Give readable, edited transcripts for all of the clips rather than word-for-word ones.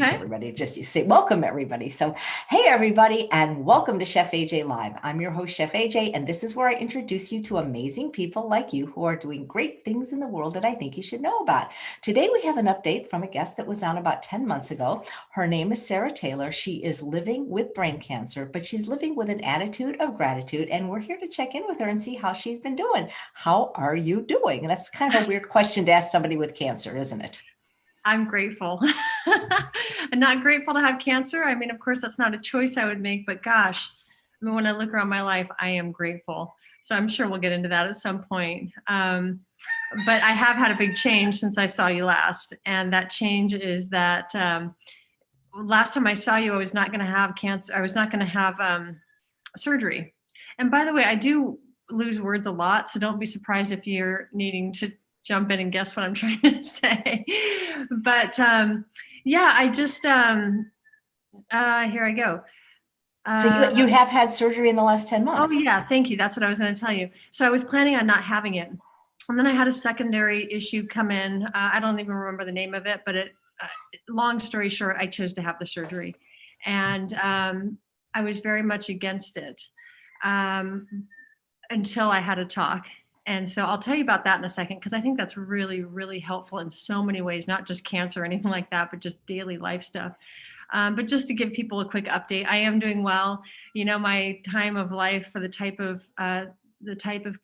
introduce Okay. everybody. Just you say welcome everybody. So, hey everybody, and welcome to Chef AJ Live. I'm your host, Chef AJ, and this is where I introduce you to amazing people like you who are doing great things in the world that I think you should know about. Today we have an update from a guest that was on about 10 months ago. Her name is Sarah Taylor. She is living with brain cancer, but she's living with an attitude of gratitude, and we're here to check in with her and see how she's been doing. How are you doing? And that's kind of a weird question to ask somebody with cancer, isn't it? I'm grateful. I'm not grateful to have cancer. I mean, of course, that's not a choice I would make, but gosh, I mean, when I look around my life, I am grateful. So I'm sure we'll get into that at some point. But I have had a big change since I saw you last. And that change is that last time I saw you, I was not going to have cancer. I was not going to have surgery. And by the way, I do lose words a lot. So don't be surprised if you're needing to jump in and guess what I'm trying to say. But yeah, I just, here I go. So you have had surgery in the last 10 Oh months. yeah, thank you. That's what I was going to tell you. So I was planning on not having it. And then I had a secondary issue come in. I don't even remember the name of it, but long story short, I chose to have the surgery. And I was very much against it until I had a talk. And so I'll tell you about that in a second, because I think that's really, really helpful in so many ways, not just cancer or anything like that, but just daily life stuff. But just to give people a quick update, I am doing well. You know, my time of life for the type of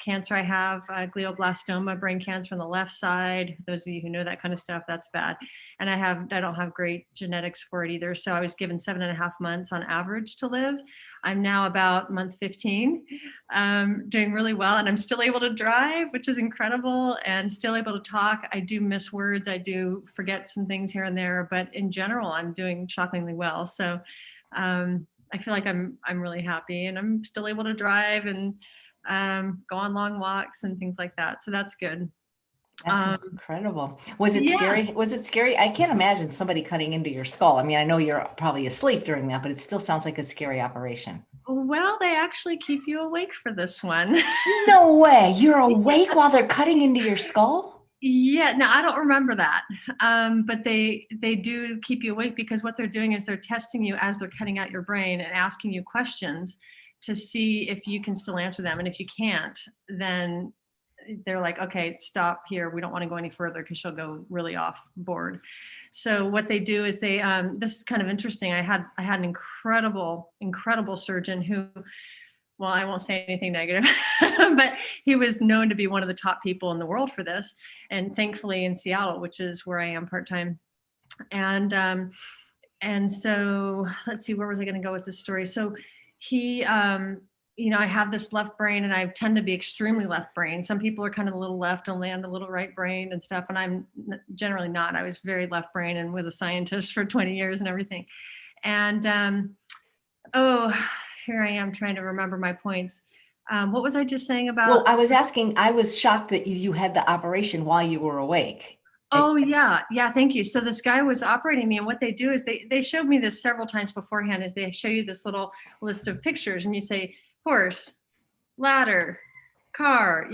cancer I have, glioblastoma, brain cancer on the left side. Those of you who know that kind of stuff, that's bad. And I don't have great genetics for it either. So I was given 7.5 months on average to live. I'm now about month 15, doing really well. And I'm still able to drive, which is incredible, and still able to talk. I do miss words. I do forget some things here and there, but in general, I'm doing shockingly well. So I feel like I'm really happy, and I'm still able to drive and go on long walks and things like that. So that's good. That's incredible. Was it Yeah. scary? Was it scary? I can't imagine somebody cutting into your skull. I mean, I know you're probably asleep during that, but it still sounds like a scary operation. Well, they actually keep you awake for this one. No way. You're awake while they're cutting into your skull? Yeah, no, I don't remember that. But they do keep you awake, because what they're doing is they're testing you as they're cutting out your brain and asking you questions to see if you can still answer them. And if you can't, then they're like, okay, stop here. We don't want to go any further, because she'll go really off board. So what they do is this is kind of interesting. I had an incredible surgeon who, well, I won't say anything negative, but he was known to be one of the top people in the world for this. And thankfully in Seattle, which is where I am part-time. And so let's see, where was I going to go with this story? So he, I have this left brain, and I tend to be extremely left brain. Some people are kind of a little left and land a little right brain and stuff. And I'm generally not. I was very left brain and was a scientist for 20 years and everything. And, here I am trying to remember my points. What was I just saying about? Well, I was shocked that you had the operation while you were awake. Oh yeah. Yeah. Thank you. So this guy was operating me, and what they do is they showed me this several times beforehand, is they show you this little list of pictures, and you say horse, ladder, car,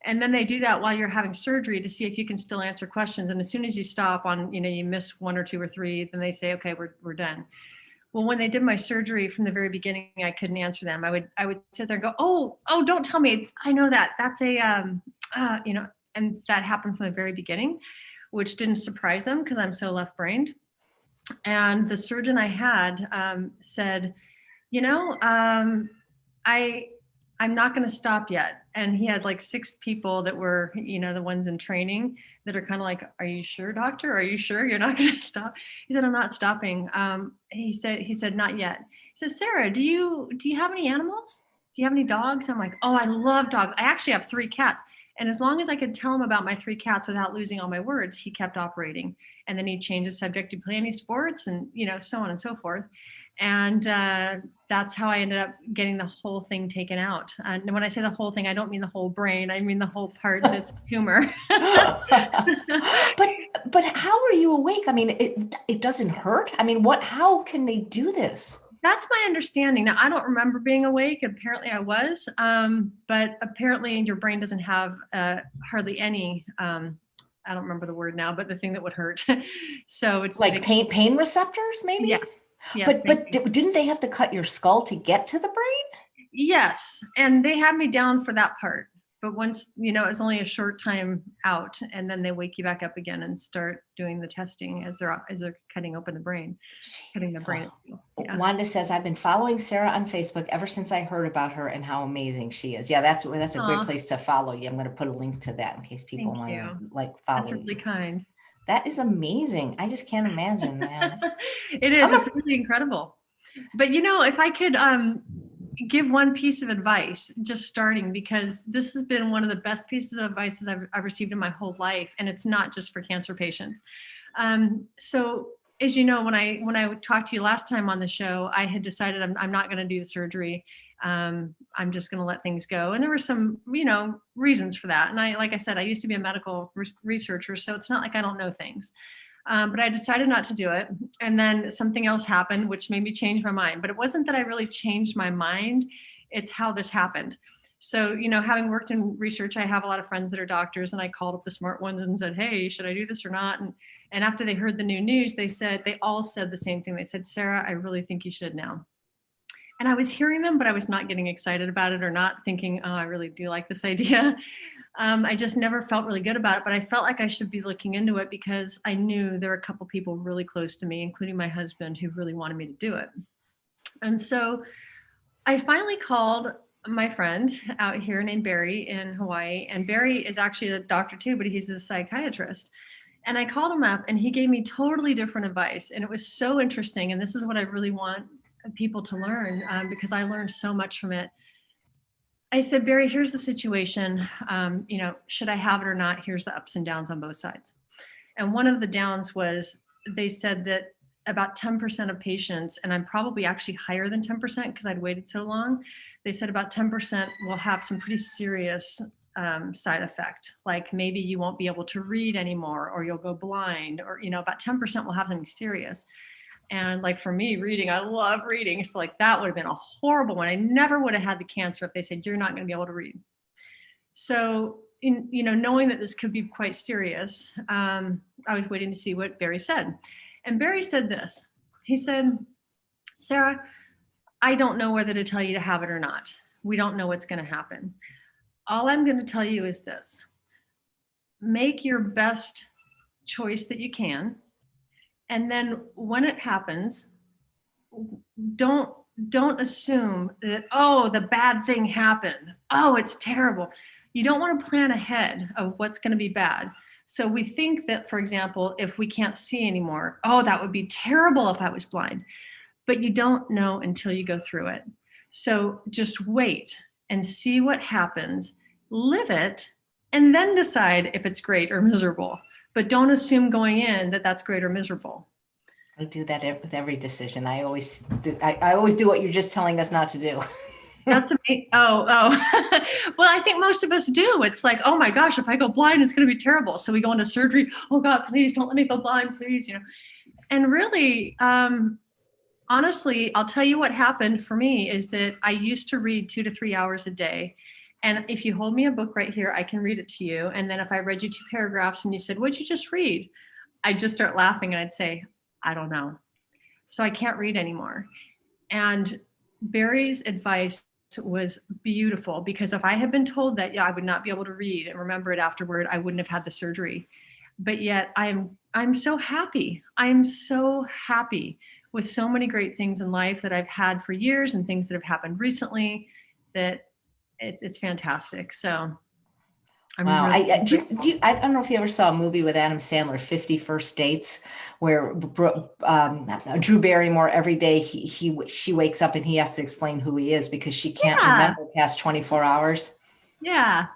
and then they do that while you're having surgery to see if you can still answer questions. And as soon as you stop on, you miss 1 or 2 or 3, then they say, okay, we're done. Well, when they did my surgery from the very beginning, I couldn't answer them. I would sit there and go, oh, don't tell me. I know that. That's and that happened from the very beginning, which didn't surprise them because I'm so left-brained. And the surgeon I had said, I'm not going to stop yet. And he had like 6 people that were, the ones in training that are kind of like, are you sure, doctor? Are you sure you're not going to stop? He said, I'm not stopping. He said, not yet. He said, Sarah, do you have any animals? Do you have any dogs? I'm like, oh, I love dogs. I actually have 3 cats. And as long as I could tell him about my 3 cats without losing all my words, he kept operating. And then he changed the subject to play any sports and, so on and so forth. And that's how I ended up getting the whole thing taken out. And when I say the whole thing, I don't mean the whole brain. I mean the whole part that's a tumor. But how are you awake? I mean, it doesn't hurt. I mean, how can they do this? That's my understanding. Now, I don't remember being awake. Apparently I was, but apparently your brain doesn't have hardly any I don't remember the word now, but the thing that would hurt. So it's Like pain receptors, maybe? yes, yes, But didn't they have to cut your skull to get to the brain? yes. And they had me down for that part. But once, it's only a short time out, and then they wake you back up again and start doing the testing as they're cutting open the brain, cutting the brain. Yeah. Wanda says, I've been following Sarah on Facebook ever since I heard about her and how amazing she is. Yeah, that's a great place to follow you. I'm going to put a link to that in case people want to follow That's really you. kind. That is amazing. I just can't imagine, man. It is. It's really incredible. But if I could give one piece of advice, just starting, because this has been one of the best pieces of advice I've received in my whole life, and it's not just for cancer patients. So as you know, when I talked to you last time on the show, I had decided I'm not going to do the surgery. I'm just going to let things go. And there were some, reasons for that. And like I said, I used to be a medical researcher, so it's not like I don't know things. But I decided not to do it. And then something else happened, which made me change my mind. But it wasn't that I really changed my mind. It's how this happened. So, having worked in research, I have a lot of friends that are doctors, and I called up the smart ones and said, hey, should I do this or not? And after they heard the new news, they all said the same thing. They said, Sarah, I really think you should now. And I was hearing them, but I was not getting excited about it or not thinking, oh, I really do like this idea. I just never felt really good about it, but I felt like I should be looking into it because I knew there were a couple people really close to me, including my husband, who really wanted me to do it. And so I finally called my friend out here named Barry in Hawaii. And Barry is actually a doctor too, but he's a psychiatrist. And I called him up and he gave me totally different advice. And it was so interesting. And this is what I really want people to learn because I learned so much from it. I said, Barry, here's the situation. Should I have it or not? Here's the ups and downs on both sides. And one of the downs was they said that about 10% of patients, and I'm probably actually higher than 10% because I'd waited so long. They said about 10% will have some pretty serious side effect. Like maybe you won't be able to read anymore, or you'll go blind, or, about 10% will have something serious. And like for me, reading, I love reading. So like that would have been a horrible one. I never would have had the cancer if they said, you're not going to be able to read. So, knowing that this could be quite serious, I was waiting to see what Barry said. And Barry said this. He said, Sarah, I don't know whether to tell you to have it or not. We don't know what's going to happen. All I'm going to tell you is this. Make your best choice that you can. And then when it happens, don't assume that, oh, the bad thing happened. Oh, it's terrible. You don't want to plan ahead of what's going to be bad. So we think that, for example, if we can't see anymore, oh, that would be terrible if I was blind. But you don't know until you go through it. So just wait and see what happens, live it, and then decide if it's great or miserable. But don't assume going in that that's great or miserable. I do that with every decision. I always do what you're just telling us not to do. That's amazing. Oh. Well, I think most of us do. It's like, oh my gosh, if I go blind, it's going to be terrible. So we go into surgery. Oh God, please don't let me go blind, please. And really, honestly, I'll tell you what happened for me is that I used to read 2 to 3 hours a day. And if you hold me a book right here, I can read it to you. And then if I read you 2 paragraphs and you said, what'd you just read? I'd just start laughing and I'd say, I don't know. So I can't read anymore. And Barry's advice was beautiful because if I had been told that, I would not be able to read and remember it afterward, I wouldn't have had the surgery. But yet I'm so happy. I'm so happy with so many great things in life that I've had for years and things that have happened recently that it's fantastic. So Wow. I don't know if you ever saw a movie with Adam Sandler, 50 First Dates, where Drew Barrymore, every day she wakes up and he has to explain who he is because she can't remember past 24 hours. Yeah,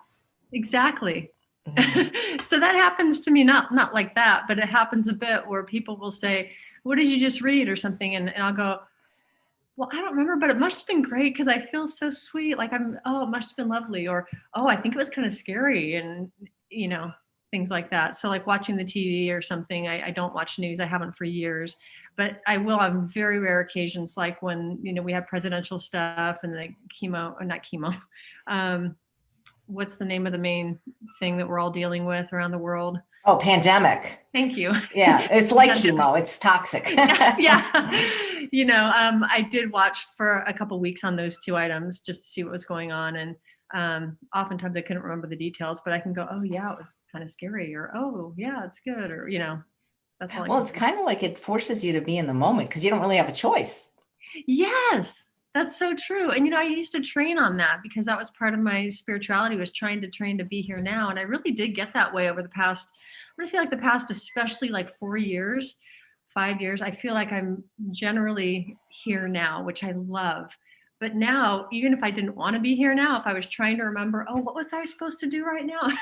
exactly. Mm-hmm. So that happens to me, not like that, but it happens a bit where people will say, what did you just read or something? And I'll go, well, I don't remember, but it must have been great because I feel so sweet. Like it must have been lovely. Or, oh, I think it was kind of scary and, things like that. So like watching the TV or something, I don't watch news. I haven't for years, but I will on very rare occasions, like when, we have presidential stuff and the not chemo. What's the name of the main thing that we're all dealing with around the world? Oh, pandemic. Thank you. Yeah, it's like Pandemic. chemo. It's toxic. Yeah, yeah. I did watch for a couple weeks on those two items just to see what was going on, and oftentimes I couldn't remember the details, but I can go, oh yeah, it was kind of scary, or oh yeah, it's good, or that's all I Well, can it's do. kind of like it forces you to be in the moment because you don't really have a choice. Yes, that's so true. And I used to train on that because that was part of my spirituality, was trying to train to be here now. And I really did get that way over the past, I'm gonna say like the past, especially like 4 years, 5 years. I feel like I'm generally here now, which I love. But now, even if I didn't want to be here now, if I was trying to remember, oh, what was I supposed to do right now? I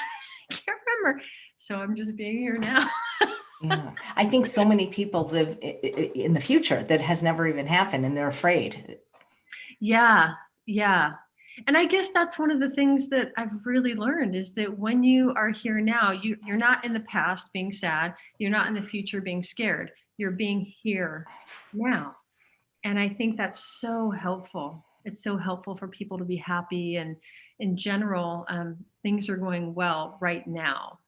can't remember. So I'm just being here now. Yeah, I think so many people live in the future that has never even happened, and they're afraid. Yeah, yeah. And I guess that's one of the things that I've really learned, is that when you are here now, you're not in the past being sad, you're not in the future being scared. You're being here now. And I think that's so helpful. It's so helpful for people to be happy, and in general, things are going well right now,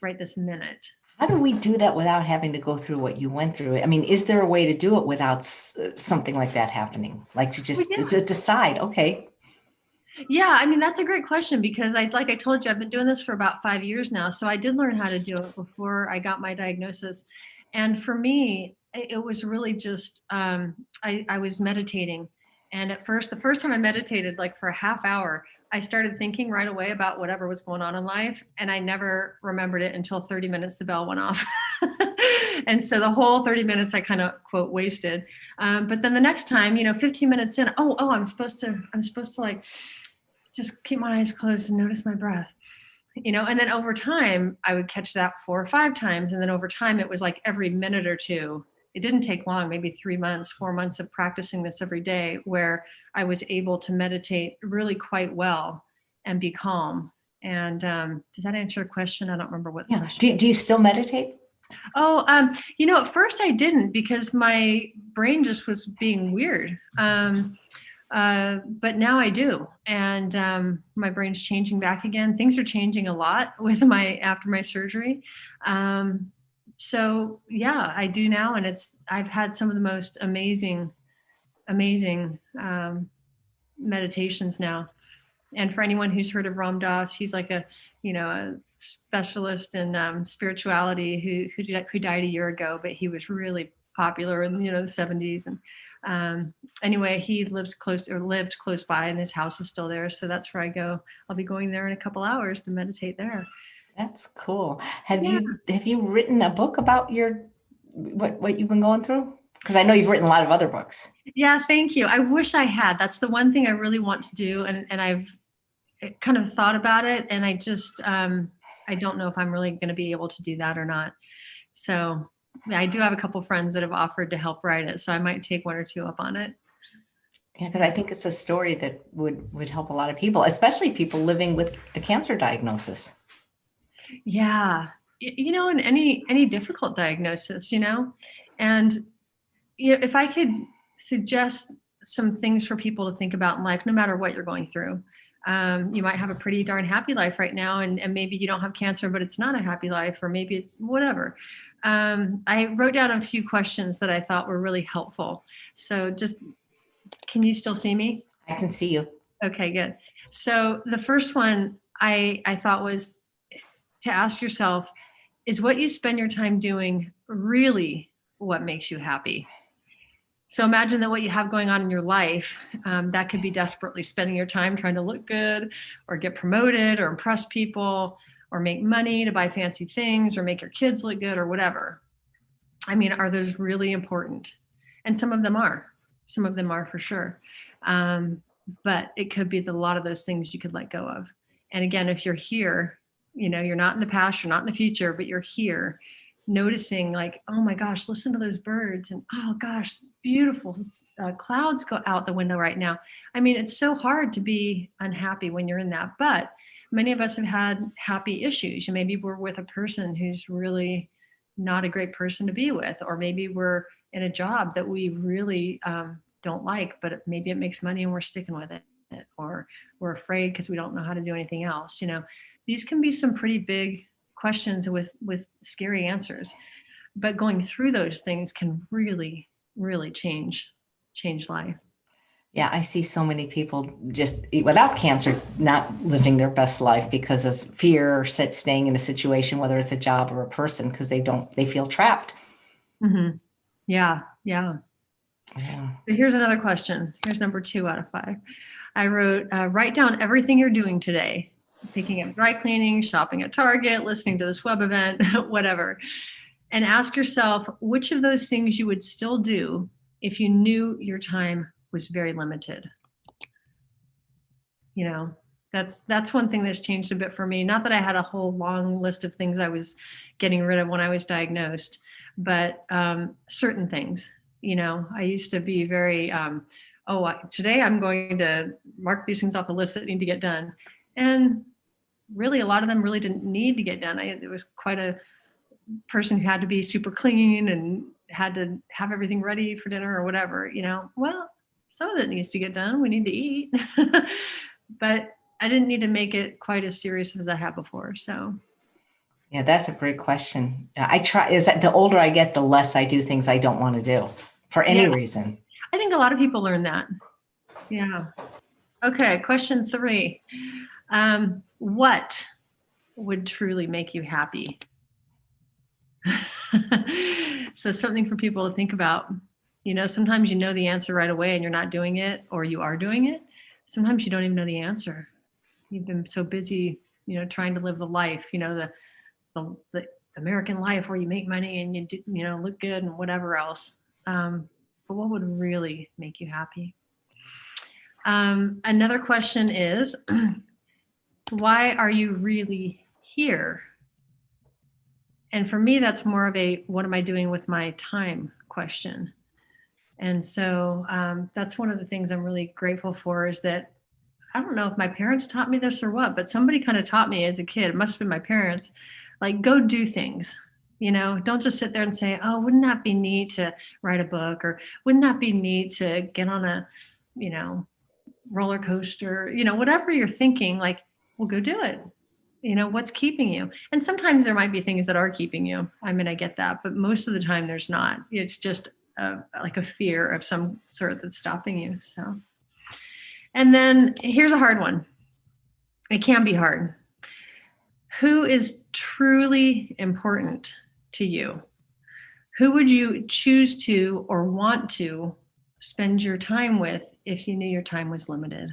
right this minute. How do we do that without having to go through what you went through? I mean, is there a way to do it without something like that happening? Like to Well, just yeah. to decide, okay, Yeah, I mean, that's a great question, because like I told you, I've been doing this for about 5 years now. So I did learn how to do it before I got my diagnosis. And for me, it was really just, I was meditating. And at first, the first time I meditated, like for a half hour, I started thinking right away about whatever was going on in life. And I never remembered it until 30 minutes, the bell went off. And so the whole 30 minutes I kind of quote wasted. But then the next time, 15 minutes in, oh, I'm supposed to like just keep my eyes closed and notice my breath. And then over time I would catch that 4 or 5 times, and then over time it was like every minute or two. It didn't take long, maybe 3 months, 4 months of practicing this every day, where I was able to meditate really quite well and be calm. And does that answer your question? I don't remember what the yeah. question. Do you still meditate? Oh, at first I didn't, because my brain just was being weird. But now I do, and my brain's changing back again. Things are changing a lot with my after my surgery. So yeah, I do now, and I've had some of the most amazing meditations now. And for anyone who's heard of Ram Dass, he's like a specialist in spirituality, who died a year ago, but he was really popular in the 70s. And anyway, he lived close by, and his house is still there. So that's where I go. I'll be going there in a couple hours to meditate there. That's cool. Yeah. Have you written a book about what you've been going through? Because I know you've written a lot of other books. Yeah, thank you. I wish I had. That's the one thing I really want to do, and I've kind of thought about it, and I don't know if I'm really going to be able to do that or not. So yeah, I do have a couple friends that have offered to help write it, so I might take one or two up on it. Yeah, because I think it's a story that would help a lot of people, especially people living with a cancer diagnosis. Yeah, in any difficult diagnosis, and if I could suggest some things for people to think about in life, no matter what you're going through. You might have a pretty darn happy life right now, and maybe you don't have cancer, but it's not a happy life, or maybe it's whatever. I wrote down a few questions that I thought were really helpful. So can you still see me? I can see you. Okay, good. So the first one I thought was to ask yourself, is what you spend your time doing really what makes you happy? So imagine that what you have going on in your life, that could be desperately spending your time trying to look good, or get promoted, or impress people, or make money to buy fancy things, or make your kids look good, or whatever. I mean, are those really important? And some of them are. Some of them are for sure. But it could be that a lot of those things you could let go of. And again, if you're here, you're not in the past, you're not in the future, but you're here, noticing like, oh my gosh, listen to those birds, and oh gosh, beautiful clouds go out the window right now. I mean, it's so hard to be unhappy when you're in that, but many of us have had happy issues. Maybe we're with a person who's really not a great person to be with, or maybe we're in a job that we really don't like, but maybe it makes money and we're sticking with it, or we're afraid because we don't know how to do anything else. These can be some pretty big questions with scary answers. But going through those things can really, really change life. Yeah, I see so many people just without cancer not living their best life because of fear or staying in a situation, whether it's a job or a person, because they feel trapped. Mm-hmm. Yeah. Yeah. Yeah. So here's another question. Here's number 2 out of 5. I wrote, write down everything you're doing today, picking up dry cleaning, shopping at Target, listening to this web event, whatever. And ask yourself which of those things you would still do if you knew your time was very limited. You know, that's one thing that's changed a bit for me. Not that I had a whole long list of things I was getting rid of when I was diagnosed, but certain things. I used to be very, today I'm going to mark these things off the list that need to get done. And really, a lot of them really didn't need to get done. It was quite a person who had to be super clean and had to have everything ready for dinner or whatever, well, some of it needs to get done. We need to eat, but I didn't need to make it quite as serious as I have before. So. Yeah, that's a great question. I try, is that the older I get, the less I do things I don't want to do for any reason. I think a lot of people learn that. Yeah. Okay. Question 3. What would truly make you happy? So something for people to think about. Sometimes you know the answer right away and you're not doing it, or you are doing it. Sometimes you don't even know the answer. You've been so busy, trying to live the life, the American life where you make money and you look good and whatever else. But what would really make you happy? Another question is, why are you really here? And for me, that's more of a, what am I doing with my time question. And so that's one of the things I'm really grateful for, is that I don't know if my parents taught me this or what, but somebody kind of taught me as a kid, it must have been my parents, like, go do things. Don't just sit there and say, oh, wouldn't that be neat to write a book, or wouldn't that be neat to get on a, roller coaster, whatever you're thinking, like, well, go do it. What's keeping you? And sometimes there might be things that are keeping you. I mean, I get that, but most of the time there's not. It's just like a fear of some sort that's stopping you. So, and then here's a hard one. It can be hard. Who is truly important to you? Who would you choose to or want to spend your time with if you knew your time was limited?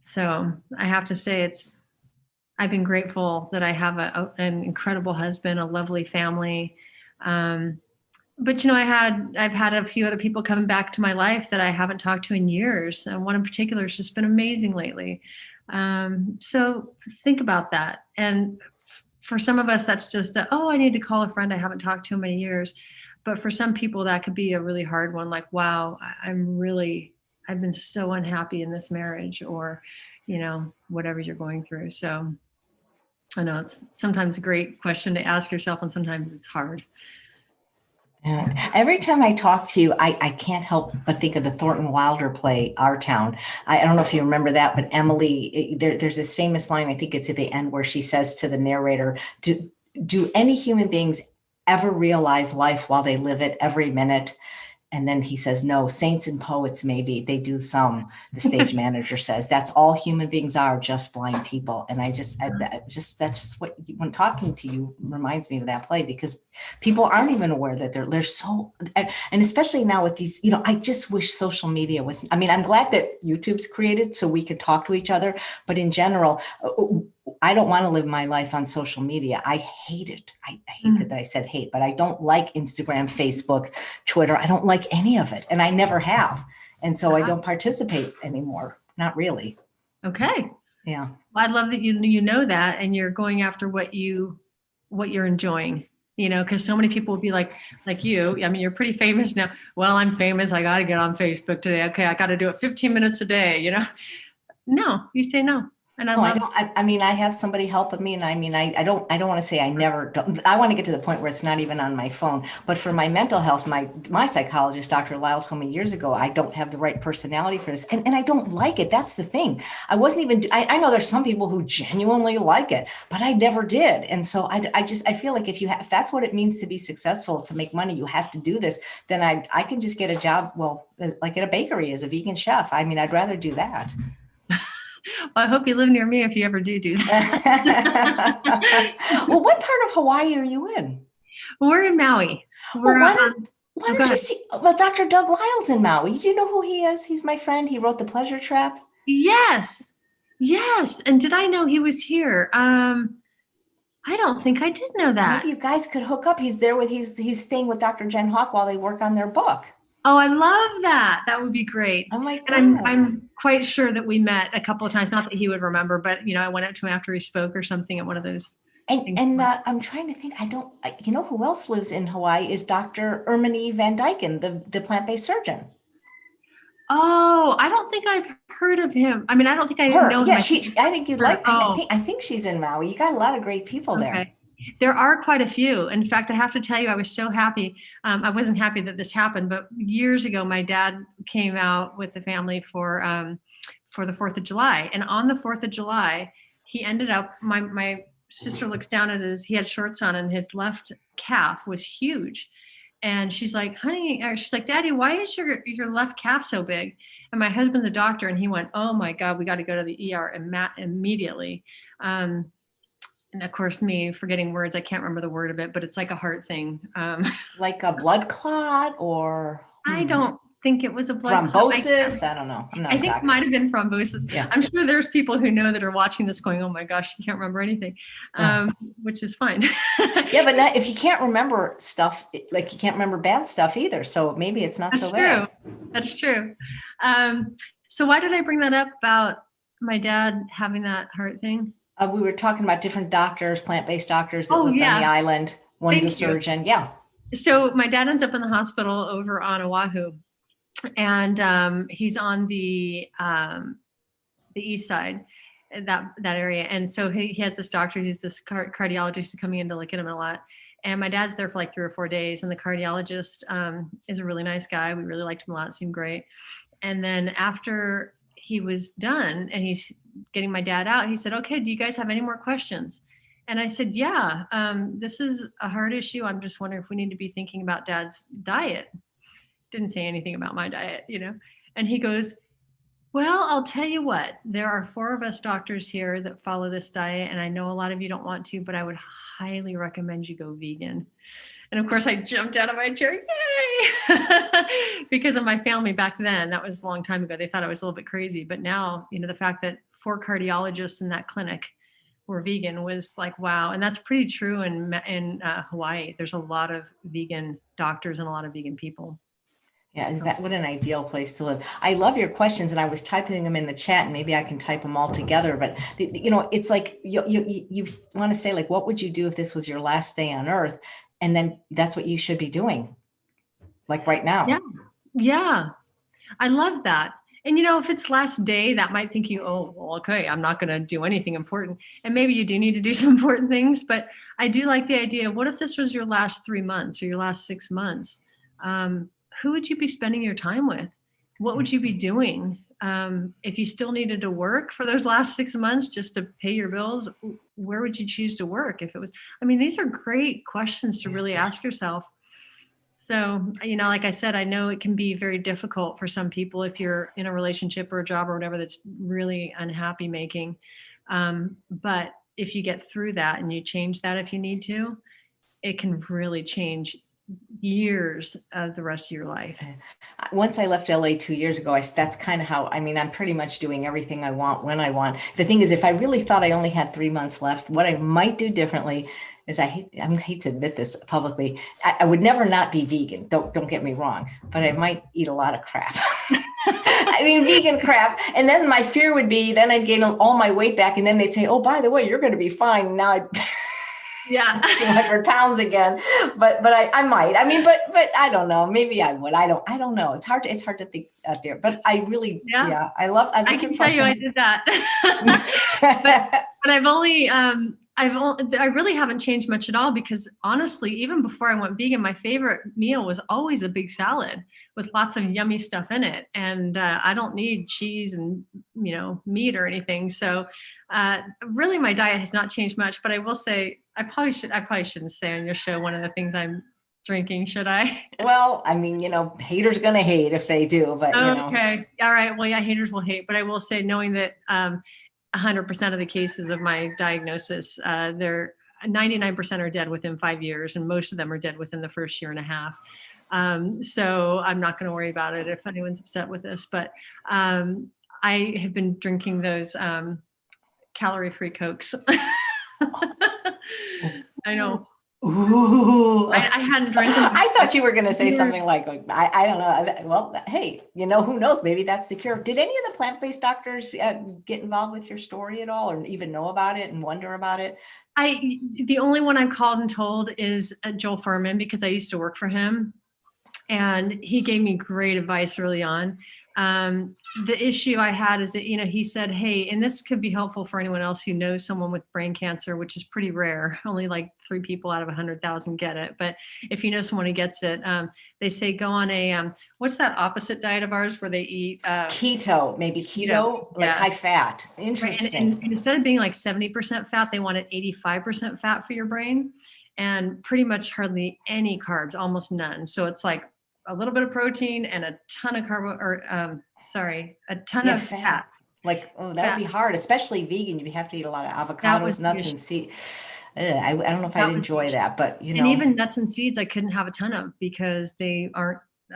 So I have to say, I've been grateful that I have an incredible husband, a lovely family. But I've had a few other people coming back to my life that I haven't talked to in years. And one in particular has just been amazing lately. So think about that. And for some of us, that's just, I need to call a friend I haven't talked to in many years. But for some people, that could be a really hard one. Like, wow, I've been so unhappy in this marriage, or, whatever you're going through. So I know it's sometimes a great question to ask yourself, and sometimes it's hard. Every time I talk to you, I can't help but think of the Thornton Wilder play, Our Town. I don't know if you remember that, but Emily, there's this famous line, I think it's at the end, where she says to the narrator, do any human beings ever realize life while they live it every minute? And then he says, no, saints and poets, maybe they do some. The stage manager says, that's all human beings are, just blind people. And that's just what, when talking to you, reminds me of that play, because people aren't even aware that they're so, and especially now with these, I just wish social media was, I'm glad that YouTube's created so we could talk to each other, but in general, I don't want to live my life on social media. I hate it. I hate that I said hate, but I don't like Instagram, Facebook, Twitter. I don't like any of it. And I never have. And so I don't participate anymore. Not really. Okay. Yeah. Well, I love that you know that, and you're going after what you're enjoying, because so many people will be like you. You're pretty famous now. Well, I'm famous. I got to get on Facebook today. Okay. I got to do it 15 minutes a day, No, you say no. And I No, I love, don't. I mean, I have somebody helping me, and I mean, I don't want to say I never don't. I want to get to the point where it's not even on my phone. But for my mental health, my psychologist, Dr. Lyle, told me years ago, I don't have the right personality for this, and I don't like it. That's the thing. I wasn't even. I know there's some people who genuinely like it, but I never did. And so I feel like if that's what it means to be successful, to make money, you have to do this. Then I can just get a job, well, like at a bakery as a vegan chef. I mean, I'd rather do that. well, I hope you live near me if you ever do that. Well, what part of Hawaii are you in? We're in Maui. Well, We're why oh, go don't you ahead. see? Well, Dr. Doug Lyle's in Maui. Do you know who he is? He's my friend. He wrote The Pleasure Trap. Yes. Yes. And did I know he was here? I don't think I did know that. Maybe you guys could hook up. He's staying with Dr. Jen Hawk while they work on their book. Oh, I love that. That would be great. Oh my And I'm God. I'm quite sure that we met a couple of times. Not that he would remember, but I went up to him after he spoke or something at one of those And things. and I'm trying to think. You know who else lives in Hawaii is Dr. Erminie Van Dyken, the plant-based surgeon. Oh, I don't think I've heard of him. I mean, I don't think I Her, know him. yeah, I think you'd like. Oh, I think she's in Maui. You got a lot of great people there. okay. There are quite a few. In fact, I have to tell you, I was so happy. I wasn't happy that this happened, but years ago, my dad came out with the family for the 4th of July. And on the 4th of July, he ended up, my sister looks down at he had shorts on and his left calf was huge. And she's like, honey, or she's like, Daddy, why is your left calf so big? And my husband's a doctor, and he went, oh my God, we got to go to the ER immediately. And of course, me forgetting words, I can't remember the word of it, but it's like a heart thing. Like a blood clot or I don't think it was a blood clot. thrombosis. I don't know. I'm not I a think it doctor. might have been thrombosis. Yeah. I'm sure there's people who know that are watching this going, oh my gosh, you can't remember anything, which is fine. Yeah, but if you can't remember stuff, like you can't remember bad stuff either. So maybe it's not so bad. That's true. So why did I bring that up about my dad having that heart thing? We were talking about different doctors, plant-based doctors that lived on the island. One's a surgeon. Yeah. So my dad ends up in the hospital over on Oahu, and he's on the east side, that area. And so he has this doctor. He's this cardiologist who's coming in to look at him a lot. And my dad's there for like 3 or 4 days. And the cardiologist is a really nice guy. We really liked him a lot. Seemed great. And then after he was done and he's getting my dad out, he said, okay, do you guys have any more questions? And I said, yeah, this is a heart issue. I'm just wondering if we need to be thinking about dad's diet. Didn't say anything about my diet, And he goes, well, I'll tell you what, there are 4 of us doctors here that follow this diet. And I know a lot of you don't want to, but I would highly recommend you go vegan. And of course I jumped out of my chair, yay! Because of my family back then, that was a long time ago. They thought I was a little bit crazy. But now, the fact that 4 cardiologists in that clinic were vegan was like, wow. And that's pretty true in Hawaii. There's a lot of vegan doctors and a lot of vegan people. Yeah, what an ideal place to live. I love your questions, and I was typing them in the chat, and maybe I can type them all together. But it's like you want to say, like, what would you do if this was your last day on Earth? And then that's what you should be doing, like right now. Yeah, I love that. And if it's last day, that might think you, oh, well, okay, I'm not going to do anything important. And maybe you do need to do some important things. But I do like the idea of, what if this was your last 3 months or your last 6 months? Who would you be spending your time with? What would you be doing? If you still needed to work for those last 6 months just to pay your bills, where would you choose to work? If it was, these are great questions to really ask yourself. So, like I said, I know it can be very difficult for some people if you're in a relationship or a job or whatever that's really unhappy making. But if you get through that and you change that if you need to, it can really change years of the rest of your life. Once I left LA 2 years ago, that's kind of how, I'm pretty much doing everything I want when I want. The thing is, if I really thought I only had 3 months left, what I might do differently is I hate to admit this publicly. I would never not be vegan. Don't get me wrong, but I might eat a lot of crap. Vegan crap. And then my fear would be, then I'd gain all my weight back. And then they'd say, oh, by the way, you're going to be fine. Now Yeah. 200 pounds again, but I might. I mean, but I don't know. Maybe I would. I don't know. It's hard to think out there. But I really, Yeah. yeah, I love I your can tell you I questions. did that. but I really haven't changed much at all, because honestly, even before I went vegan, my favorite meal was always a big salad with lots of yummy stuff in it. And I don't need cheese and, meat or anything. So really my diet has not changed much, but I will say, I probably shouldn't say on your show one of the things I'm drinking, should I? Well, I mean, haters gonna hate if they do, but Okay. All right. Well, yeah, haters will hate, but I will say, knowing that 100% of the cases of my diagnosis, they're 99% are dead within 5 years, and most of them are dead within the first year and a half. So I'm not going to worry about it if anyone's upset with this, but I have been drinking those calorie-free Cokes. I know. Ooh. I hadn't drank them. I thought you were going to say something like, I don't know. Well, hey, who knows? Maybe that's the cure. Did any of the plant-based doctors get involved with your story at all, or even know about it and wonder about it? The only one I've called and told is Joel Furman, because I used to work for him, and he gave me great advice early on. The issue I had is that, he said, hey, and this could be helpful for anyone else who knows someone with brain cancer, which is pretty rare. Only like 3 people out of 100,000 get it. But if you know someone who gets it, they say go on a, what's that opposite diet of ours where they eat? Keto, maybe keto, like high fat. Interesting. And instead of being like 70% fat, they wanted 85% fat for your brain, and pretty much hardly any carbs, almost none. So it's like a little bit of protein and a ton of a ton of fat. Like, that would be hard, especially vegan. You have to eat a lot of avocados, nuts, and seeds. I don't know if I'd enjoy that, but And even nuts and seeds, I couldn't have a ton of, because a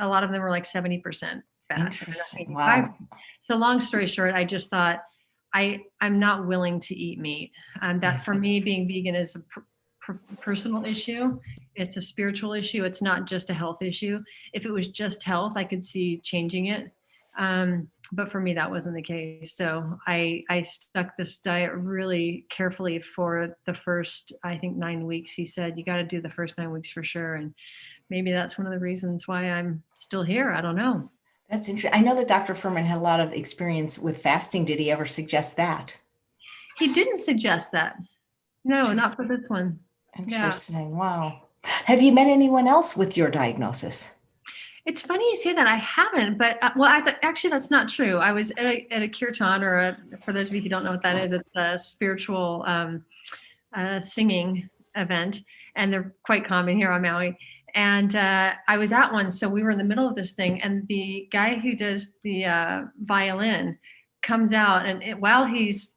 lot of them were like 70% fat. Interesting. Wow. So long story short, I just thought, I'm not willing to eat meat. That for me, being vegan is a personal issue. It's a spiritual issue. It's not just a health issue. If it was just health, I could see changing it. But for me, that wasn't the case. So I stuck this diet really carefully for the first, I think, 9 weeks. He said, you got to do the first 9 weeks for sure. And maybe that's one of the reasons why I'm still here. I don't know. That's interesting. I know that Dr. Furman had a lot of experience with fasting. Did he ever suggest that? He didn't suggest that. No, not for this one. Interesting. Yeah. Wow. Have you met anyone else with your diagnosis? It's funny you say that. I haven't, but actually that's not true. I was at a kirtan, or for those of you who don't know what that is, it's a spiritual singing event, and they're quite common here on Maui. And I was at one, so we were in the middle of this thing, and the guy who does the violin comes out, and while he's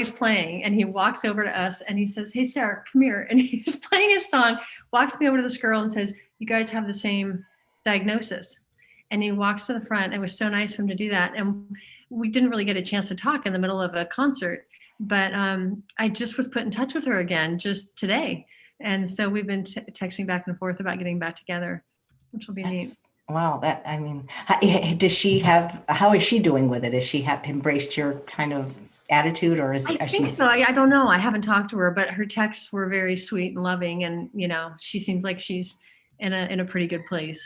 playing, and he walks over to us and he says, hey, Sarah, come here. And he's playing his song, walks me over to this girl and says, you guys have the same diagnosis. And he walks to the front. It was so nice of him to do that. And we didn't really get a chance to talk in the middle of a concert, but I just was put in touch with her again just today. And so we've been texting back and forth about getting back together, which will be neat. Wow. How is she doing with it? Has she embraced your kind of attitude, or is I think so. I don't know. I haven't talked to her, but her texts were very sweet and loving, and she seems like she's in a pretty good place.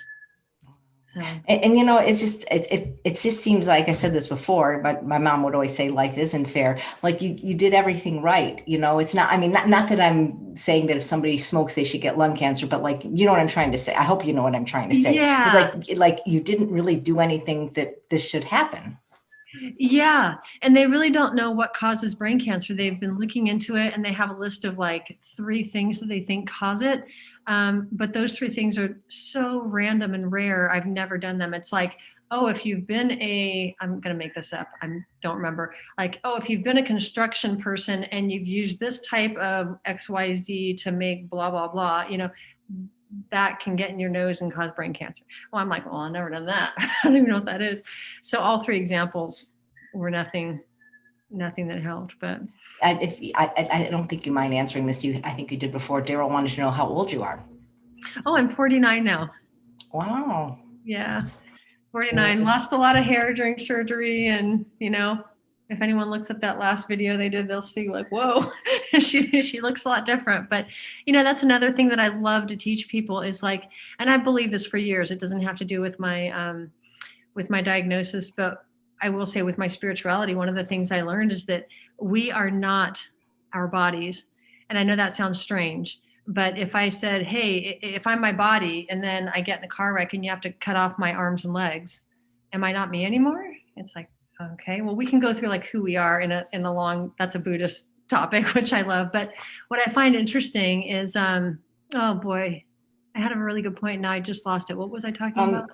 So. And it's just it just seems like, I said this before, but my mom would always say life isn't fair. Like you did everything right. It's not. I mean, not that I'm saying that if somebody smokes they should get lung cancer, but like, you know what I'm trying to say. I hope you know what I'm trying to say. Yeah. It's like you didn't really do anything that this should happen. Yeah. And they really don't know what causes brain cancer. They've been looking into it, and they have a list of like 3 things that they think cause it. But those 3 things are so random and rare. I've never done them. It's like, oh, if you've been I'm going to make this up. I don't remember. Like, oh, if you've been a construction person and you've used this type of XYZ to make blah, blah, blah, that can get in your nose and cause brain cancer. Well, I'm like, well, I've never done that. I don't even know what that is. So all 3 examples were nothing that helped. But I don't think you mind answering this. I think you did before. Daryl wanted to know how old you are. Oh, I'm 49 now. Wow. Yeah. 49. Lost a lot of hair during surgery. And, if anyone looks at that last video they did, they'll see like, whoa. she looks a lot different. But, that's another thing that I love to teach people is like, and I believe this for years, it doesn't have to do with my diagnosis, but I will say with my spirituality, one of the things I learned is that we are not our bodies. And I know that sounds strange, but if I said, hey, if I'm my body and then I get in a car wreck and you have to cut off my arms and legs, am I not me anymore? It's like, okay, well, we can go through like who we are in a long, that's a Buddhist topic, which I love. But what I find interesting is, oh boy, I had a really good point. Now I just lost it. What was I talking Um, about?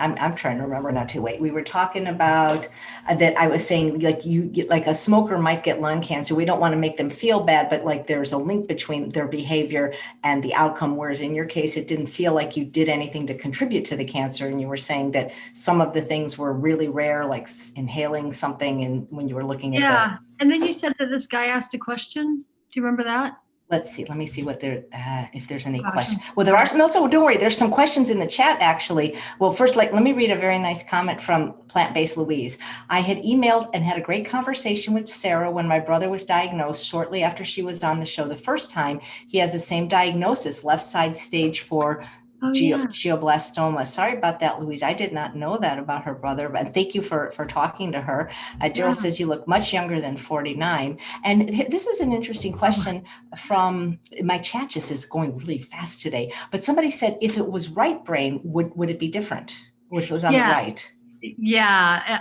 I'm trying to remember now too. Wait, we were talking about that. I was saying like you get like a smoker might get lung cancer. We don't want to make them feel bad, but like there's a link between their behavior and the outcome. Whereas in your case, it didn't feel like you did anything to contribute to the cancer. And you were saying that some of the things were really rare, like inhaling something. And when you were looking at the, Yeah. And then you said that this guy asked a question. Do you remember that? let's see, let me see what there, if there's any Gosh, questions. Well, there are no, so don't worry. There's some questions in the chat actually. Well, first, like, let me read a very nice comment from Plant-Based Louise. I had emailed and had a great conversation with Sarah when my brother was diagnosed shortly after she was on the show the first time. He has the same diagnosis, left side stage 4 oh yeah. glioblastoma. Sorry about that, Louise. I did not know that about her brother, but thank you for talking to her. Daryl Yeah. says you look much younger than 49. And this is an interesting question from my chat. Just is going really fast today. But somebody said if it was right brain, would it be different? If it was on the Yeah. right? Yeah,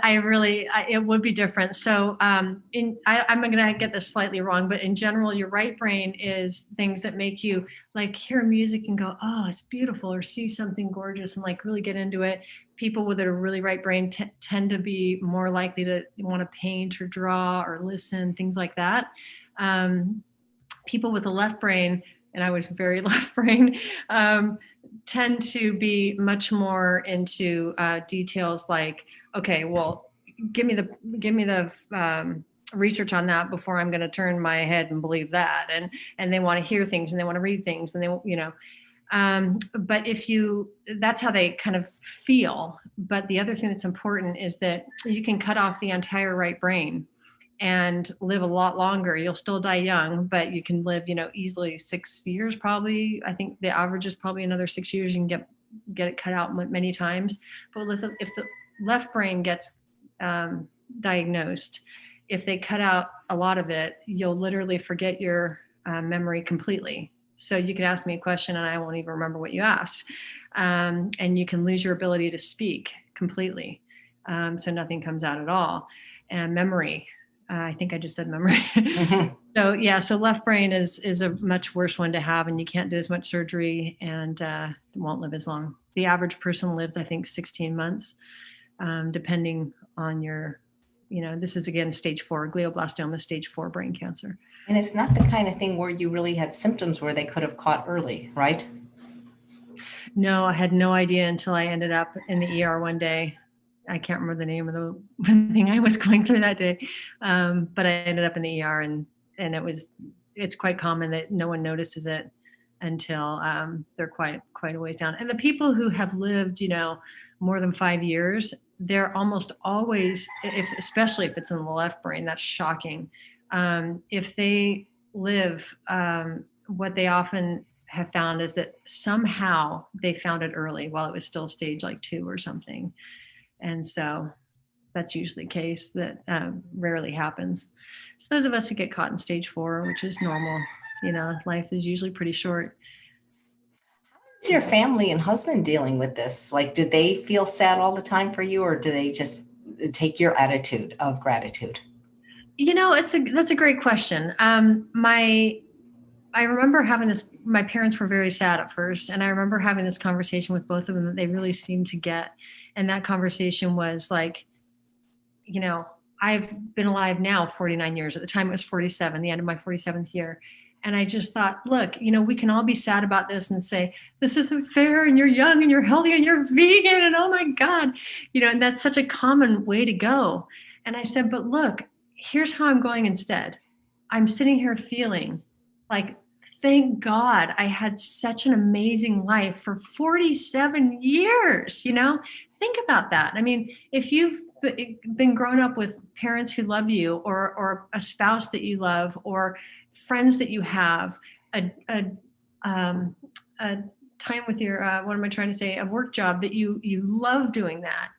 it would be different. So I'm going to get this slightly wrong, but in general, your right brain is things that make you like hear music and go, oh, it's beautiful, or see something gorgeous and like really get into it. People with a really right brain tend to be more likely to want to paint or draw or listen, things like that. People with a left brain, and I was very left brain, tend to be much more into details like, okay, well, give me the research on that before I'm going to turn my head and believe that. And they want to hear things and they want to read things and but that's how they kind of feel. But the other thing that's important is that you can cut off the entire right brain and live a lot longer. You'll still die young, but you can live, easily 6 years, probably. I think the average is probably another 6 years. You can get it cut out many times. But if the left brain gets diagnosed, if they cut out a lot of it, you'll literally forget your memory completely. So you could ask me a question and I won't even remember what you asked. And you can lose your ability to speak completely. So nothing comes out at all. And memory, I think I just said memory. Mm-hmm. So left brain is a much worse one to have, and you can't do as much surgery and won't live as long. The average person lives, I think, 16 months, depending on your, this is again stage 4, glioblastoma, stage 4 brain cancer. And it's not the kind of thing where you really had symptoms where they could have caught early, right? No, I had no idea until I ended up in the ER one day. I can't remember the name of the thing I was going through that day. But I ended up in the ER and it's quite common that no one notices it until they're quite a ways down. And the people who have lived, more than 5 years, they're almost always, especially if it's in the left brain, that's shocking. If they live, what they often have found is that somehow they found it early while it was still stage like 2 or something. And so that's usually the case. That rarely happens. It's those of us who get caught in stage 4, which is normal. Life is usually pretty short. How's your family and husband dealing with this? Like, did they feel sad all the time for you, or do they just take your attitude of gratitude? That's a great question. I remember having this, my parents were very sad at first. And I remember having this conversation with both of them that they really seemed to get. And that conversation was like, I've been alive now 49 years. At the time it was 47, the end of my 47th year. And I just thought, look, we can all be sad about this and say, this isn't fair. And you're young and you're healthy and you're vegan. And oh my God, and that's such a common way to go. And I said, but look, here's how I'm going instead. I'm sitting here feeling like, thank God I had such an amazing life for 47 years, Think about that. I mean, if you've been grown up with parents who love you, or a spouse that you love, or friends that you have, um, a time with your, what am I trying to say, a work job that you love doing that.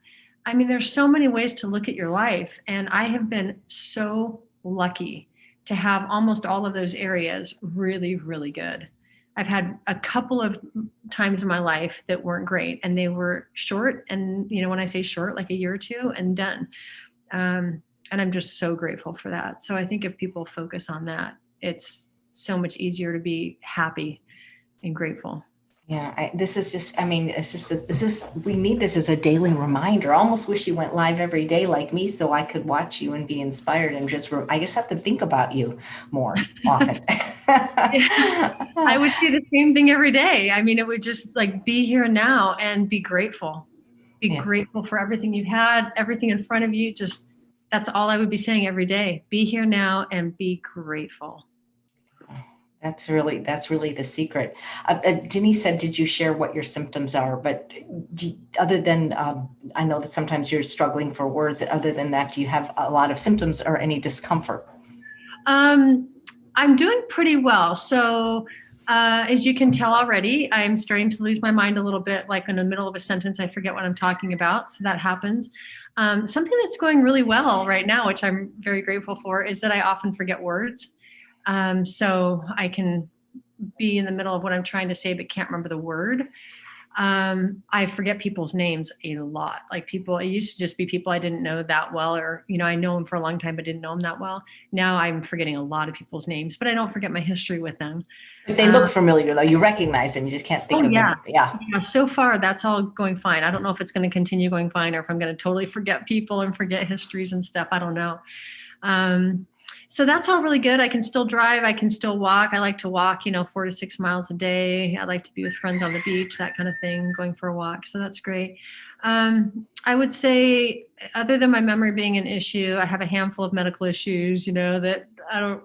I mean, there's so many ways to look at your life. And I have been so lucky to have almost all of those areas really, really good. I've had a couple of times in my life that weren't great, and they were short. And, when I say short, like a year or two and done. And I'm just so grateful for that. So I think if people focus on that, it's so much easier to be happy and grateful. Yeah, this is just, I mean, it's just, we need this as a daily reminder. I almost wish you went live every day like me so I could watch you and be inspired and I just have to think about you more often. I would say the same thing every day. I mean, it would just like be here now and be grateful. Be grateful for everything you've had, everything in front of you. Just, that's all I would be saying every day. Be here now and be grateful. That's really the secret. Denise said, did you share what your symptoms are? But other than, I know that sometimes you're struggling for words. Other than that, do you have a lot of symptoms or any discomfort? I'm doing pretty well. So as you can tell already, I'm starting to lose my mind a little bit. Like in the middle of a sentence, I forget what I'm talking about. So that happens. Something that's going really well right now, which I'm very grateful for, is that I often forget words. So I can be in the middle of what I'm trying to say, but can't remember the word. I forget people's names a lot. Like people, it used to just be people I didn't know that well, or, I know them for a long time, but didn't know them that well. Now I'm forgetting a lot of people's names, but I don't forget my history with them. If they look familiar though, you recognize them, you just can't think of them. Yeah. So far, that's all going fine. I don't know if it's going to continue going fine, or if I'm going to totally forget people and forget histories and stuff. I don't know. So that's all really good. I can still drive. I can still walk. I like to walk, 4 to 6 miles a day. I like to be with friends on the beach, that kind of thing, going for a walk. So that's great. I would say, other than my memory being an issue, I have a handful of medical issues, that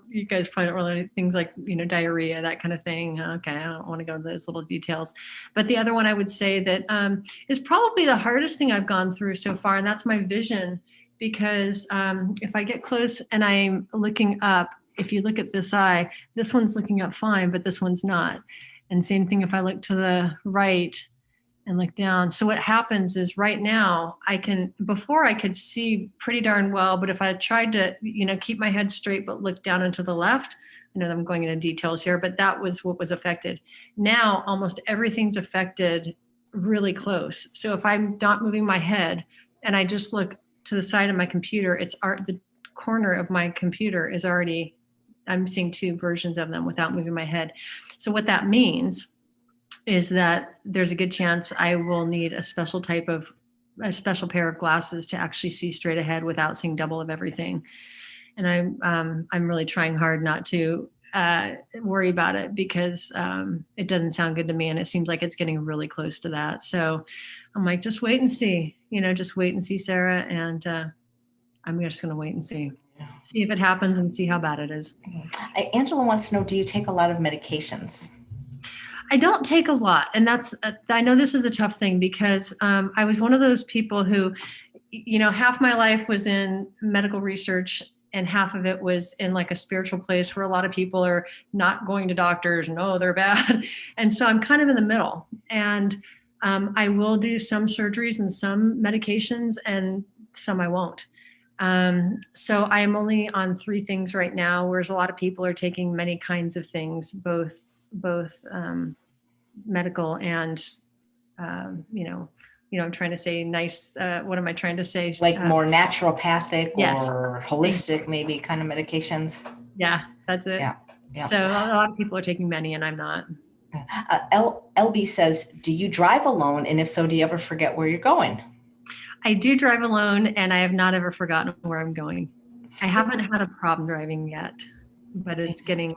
you guys probably don't really, things like, diarrhea, that kind of thing. Okay. I don't want to go into those little details. But the other one I would say that is probably the hardest thing I've gone through so far, and that's my vision. Because if I get close and I'm looking up, if you look at this eye, this one's looking up fine, but this one's not. And same thing if I look to the right and look down. So what happens is right now before I could see pretty darn well, but if I tried to, keep my head straight but look down into the left, I know I'm going into details here, but that was what was affected. Now almost everything's affected really close. So if I'm not moving my head and I just look to the side of my computer, the corner of my computer is already, I'm seeing two versions of them without moving my head. So what that means is that there's a good chance I will need a special pair of glasses to actually see straight ahead without seeing double of everything. And I'm really trying hard not to worry about it, because it doesn't sound good to me, and it seems like it's getting really close to that. So I'm like, just wait and see, just wait and see, Sarah. And I'm just going to wait and see if it happens and see how bad it is. Angela wants to know, do you take a lot of medications? I don't take a lot. And I know this is a tough thing, because I was one of those people who, half my life was in medical research, and half of it was in like a spiritual place where a lot of people are not going to doctors. No, they're bad. And so I'm kind of in the middle. And I will do some surgeries and some medications, and some I won't. So I am only on 3 things right now, whereas a lot of people are taking many kinds of things, both medical and, I'm trying to say nice, what am I trying to say? Like more naturopathic, yes, or holistic, maybe kind of medications. Yeah, that's it. Yeah. So a lot of people are taking many, and I'm not. LB says, do you drive alone? And if so, do you ever forget where you're going? I do drive alone, and I have not ever forgotten where I'm going. I haven't had a problem driving yet, but it's getting,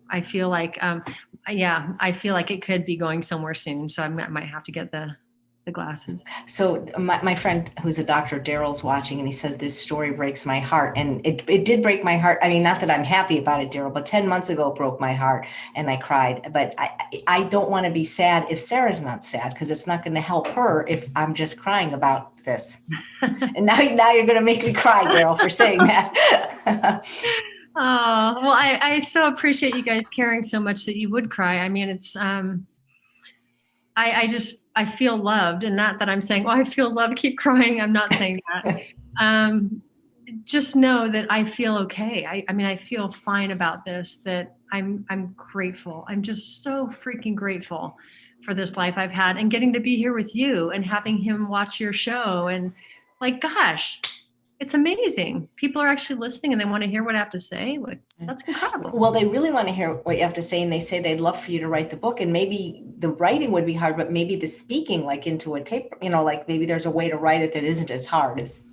I feel like it could be going somewhere soon. So I might have to get the the glasses. So my friend who's a doctor, Daryl's watching, and he says, this story breaks my heart. And it did break my heart. I mean, not that I'm happy about it, Daryl, but 10 months ago it broke my heart and I cried. But I don't want to be sad if Sarah's not sad, because it's not going to help her if I'm just crying about this. And now you're going to make me cry, Daryl, for saying that. Oh, well, I so appreciate you guys caring so much that you would cry. I mean, it's, I feel loved, and not that I'm saying, oh, I feel love, keep crying. I'm not saying that. Just know that I feel okay. I mean, I feel fine about this, that I'm grateful. I'm just so freaking grateful for this life I've had, and getting to be here with you and having him watch your show. And like, gosh, it's amazing. People are actually listening and they want to hear what I have to say. That's incredible. Well, they really want to hear what you have to say, and they say they'd love for you to write the book. And maybe the writing would be hard, but maybe the speaking, like into a tape, like maybe there's a way to write it that isn't as hard as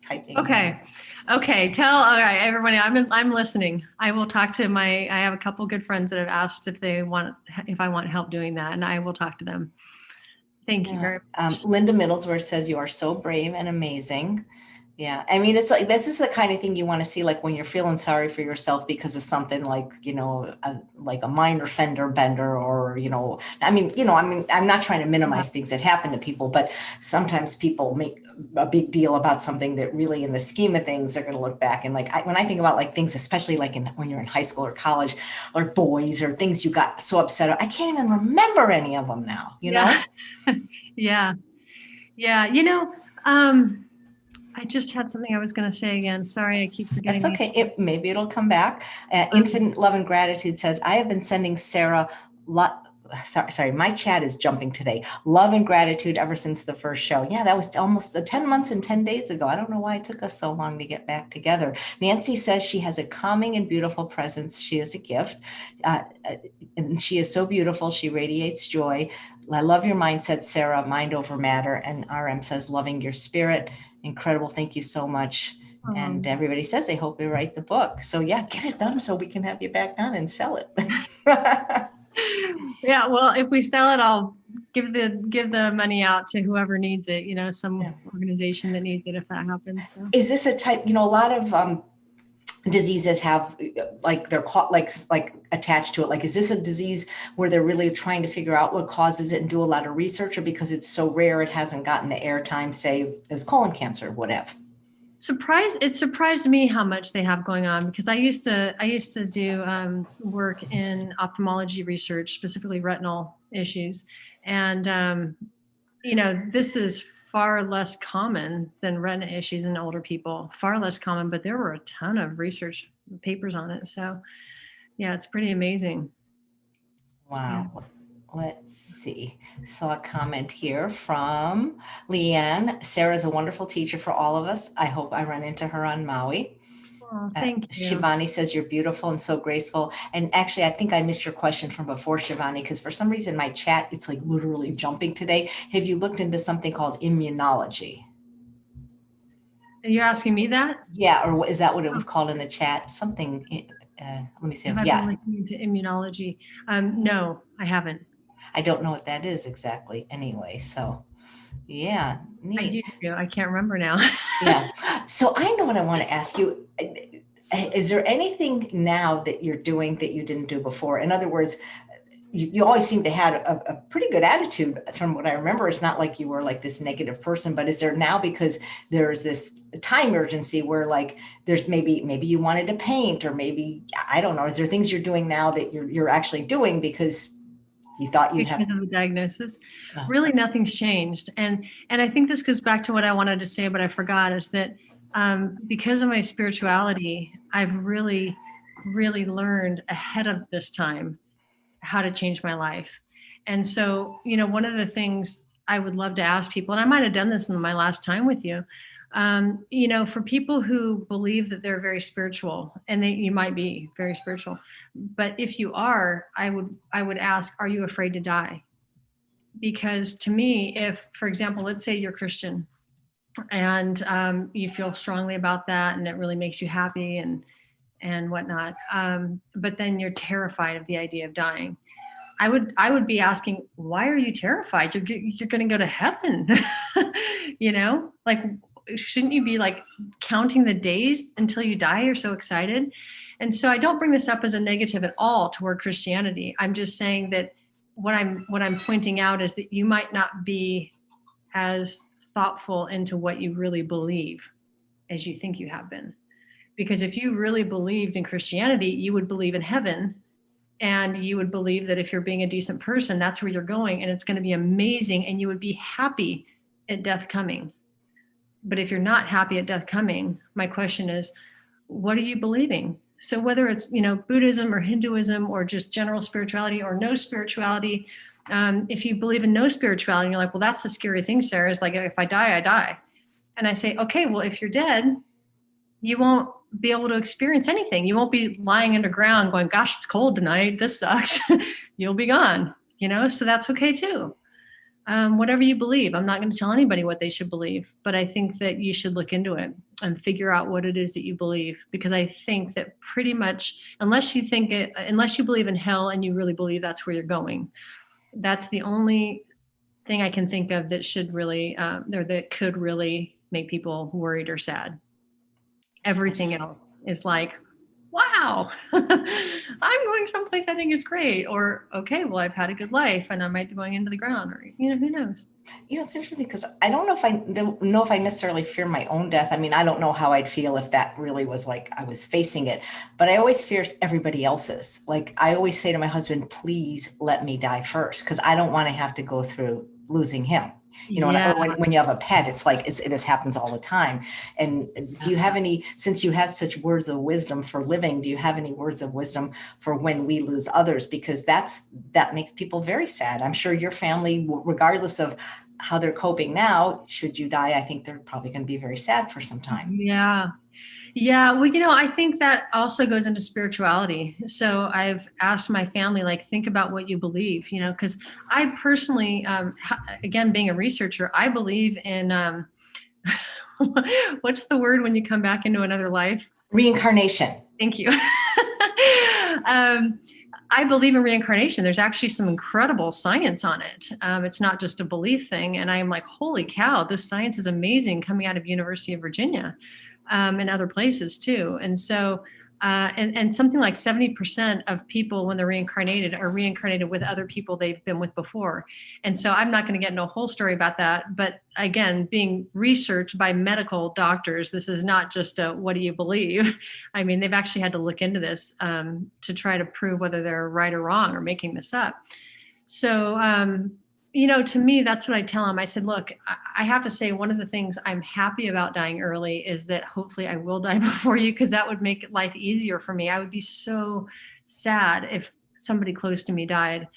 typing. Okay. All right, everybody, I'm listening. I will talk to I have a couple good friends that have asked if I want help doing that, and I will talk to them. Thank you very much. Linda Middlesworth says, you are so brave and amazing. Yeah. I mean, it's like, this is the kind of thing you want to see, like when you're feeling sorry for yourself because of something like, like a minor fender bender, or, I'm not trying to minimize things that happen to people, but sometimes people make a big deal about something that really, in the scheme of things, they're going to look back. And like, when I think about like things, especially like when you're in high school or college, or boys, or things you got so upset about, I can't even remember any of them now, know? Yeah. I just had something I was going to say again. Sorry, I keep forgetting. That's okay. Maybe it'll come back. Infinite Love and Gratitude says, I have been sending Sarah sorry, my chat is jumping today. Love and gratitude ever since the first show. Yeah, that was almost 10 months and 10 days ago. I don't know why it took us so long to get back together. Nancy says she has a calming and beautiful presence. She is a gift. And she is so beautiful. She radiates joy. I love your mindset, Sarah, mind over matter. And RM says, loving your spirit. Incredible. Thank you so much. And everybody says they hope you write the book. So yeah, get it done so we can have you back on and sell it. Yeah, well, if we sell it, I'll give the money out to whoever needs it, some organization that needs it, if that happens. So. Is this a type, a lot of diseases have like they're caught like attached to it? Like, is this a disease where they're really trying to figure out what causes it and do a lot of research, or because it's so rare it hasn't gotten the airtime, say, as colon cancer would have? It surprised me how much they have going on, because I used to do work in ophthalmology research, specifically retinal issues, and this is far less common than retina issues in older people, far less common, but there were a ton of research papers on it. So yeah, it's pretty amazing. Wow. Yeah. Let's see. Saw a comment here from Leanne. Sarah's a wonderful teacher for all of us. I hope I run into her on Maui. Oh, thank you. Shivani says, you're beautiful and so graceful. And actually, I think I missed your question from before, Shivani, because for some reason my chat, it's like literally jumping today. Have you looked into something called immunology? You're asking me that? Yeah. Or is that what it was called in the chat? Something, let me see. Have yeah. I been looking into immunology? No, I haven't. I don't know what that is exactly anyway. So yeah. Neat. I do. I can't remember now. Yeah. So I know what I want to ask you. Is there anything now that you're doing that you didn't do before? In other words, you always seem to have a pretty good attitude from what I remember. It's not like you were like this negative person, but is there now, because there's this time urgency where like there's maybe you wanted to paint, or maybe, I don't know, is there things you're doing now that you're actually doing because you thought you'd have the diagnosis? Really, nothing's changed. And I think this goes back to what I wanted to say, but I forgot, is that because of my spirituality, I've really, really learned ahead of this time how to change my life. And so, one of the things I would love to ask people, and I might have done this in my last time with you, for people who believe that they're very spiritual, and you might be very spiritual, but if you are, I would ask, are you afraid to die? Because to me, if, for example, let's say you're Christian and you feel strongly about that, and it really makes you happy and whatnot, but then you're terrified of the idea of dying. I would be asking, why are you terrified? You're going to go to heaven. Like, shouldn't you be like counting the days until you die? You're so excited. And so I don't bring this up as a negative at all toward Christianity. I'm just saying that what I'm pointing out is that you might not be as thoughtful into what you really believe as you think you have been. Because if you really believed in Christianity, you would believe in heaven, and you would believe that if you're being a decent person, that's where you're going, and it's going to be amazing, and you would be happy at death coming. But if you're not happy at death coming, my question is, what are you believing? So whether it's, Buddhism or Hinduism or just general spirituality or no spirituality, if you believe in no spirituality and you're like, well, that's the scary thing, Sarah, is like, if I die, I die. And I say, okay, well, if you're dead, you won't be able to experience anything. You won't be lying underground going, gosh, it's cold tonight. This sucks. You'll be gone, so that's okay too. Whatever you believe, I'm not going to tell anybody what they should believe, but I think that you should look into it and figure out what it is that you believe, because I think that pretty much, unless you believe in hell and you really believe that's where you're going, that's the only thing I can think of that should really, or that could really make people worried or sad. Everything else is like, wow, I'm going someplace I think is great. Or, okay, well, I've had a good life and I might be going into the ground, or, who knows? It's interesting because I don't know if I necessarily fear my own death. I mean, I don't know how I'd feel if that really was like I was facing it, but I always fear everybody else's. Like, I always say to my husband, please let me die first, because I don't want to have to go through losing him. Yeah. When you have a pet, it's like, this happens all the time. And do you have any, since you have such words of wisdom for living, do you have any words of wisdom for when we lose others? Because that makes people very sad. I'm sure your family, regardless of how they're coping now, should you die, I think they're probably going to be very sad for some time. Yeah. Yeah. Well, I think that also goes into spirituality. So I've asked my family, like, think about what you believe, because I personally, again, being a researcher, I believe in, what's the word when you come back into another life? Reincarnation. Thank you. I believe in reincarnation. There's actually some incredible science on it. It's not just a belief thing. And I'm like, holy cow, this science is amazing, coming out of University of Virginia. And other places too. And so, and something like 70% of people, when they're reincarnated, are reincarnated with other people they've been with before. And so I'm not going to get into a whole story about that. But again, being researched by medical doctors, this is not just a, what do you believe? I mean, they've actually had to look into this to try to prove whether they're right or wrong or making this up. So, to me, that's what I tell them. I said, look, I have to say, one of the things I'm happy about dying early is that hopefully I will die before you, because that would make life easier for me. I would be so sad if somebody close to me died.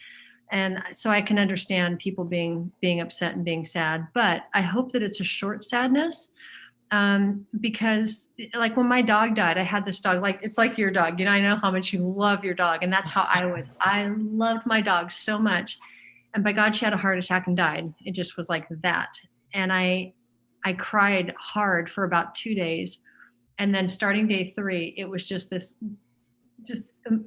And so I can understand people being upset and being sad, but I hope that it's a short sadness. Because like when my dog died, I had this dog, like, it's like your dog, I know how much you love your dog. And that's how I was. I loved my dog so much. And by God, she had a heart attack and died. It just was like that. And I cried hard for about 2 days. And then starting day 3, it was just this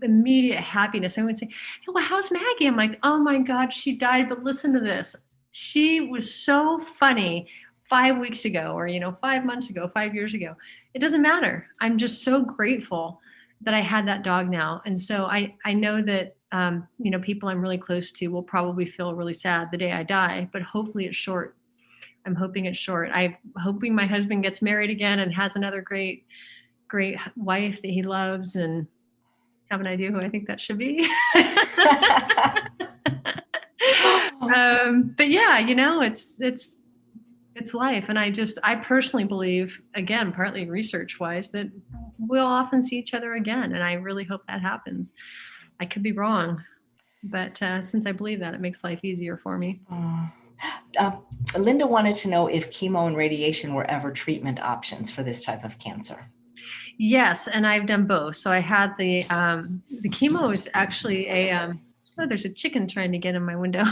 immediate happiness. I would say, hey, well, how's Maggie? I'm like, oh my God, she died. But listen to this. She was so funny 5 weeks ago, or, 5 months ago, 5 years ago. It doesn't matter. I'm just so grateful that I had that dog now. And so I know that, people I'm really close to will probably feel really sad the day I die, but hopefully it's short. I'm hoping it's short. I'm hoping my husband gets married again and has another great, great wife that he loves, and have an idea who I think that should be. But yeah, it's life. And I personally believe, again, partly research wise, that we'll often see each other again. And I really hope that happens. I could be wrong, but since I believe that, it makes life easier for me. Linda wanted to know if chemo and radiation were ever treatment options for this type of cancer. Yes, and I've done both. So I had the chemo is actually there's a chicken trying to get in my window.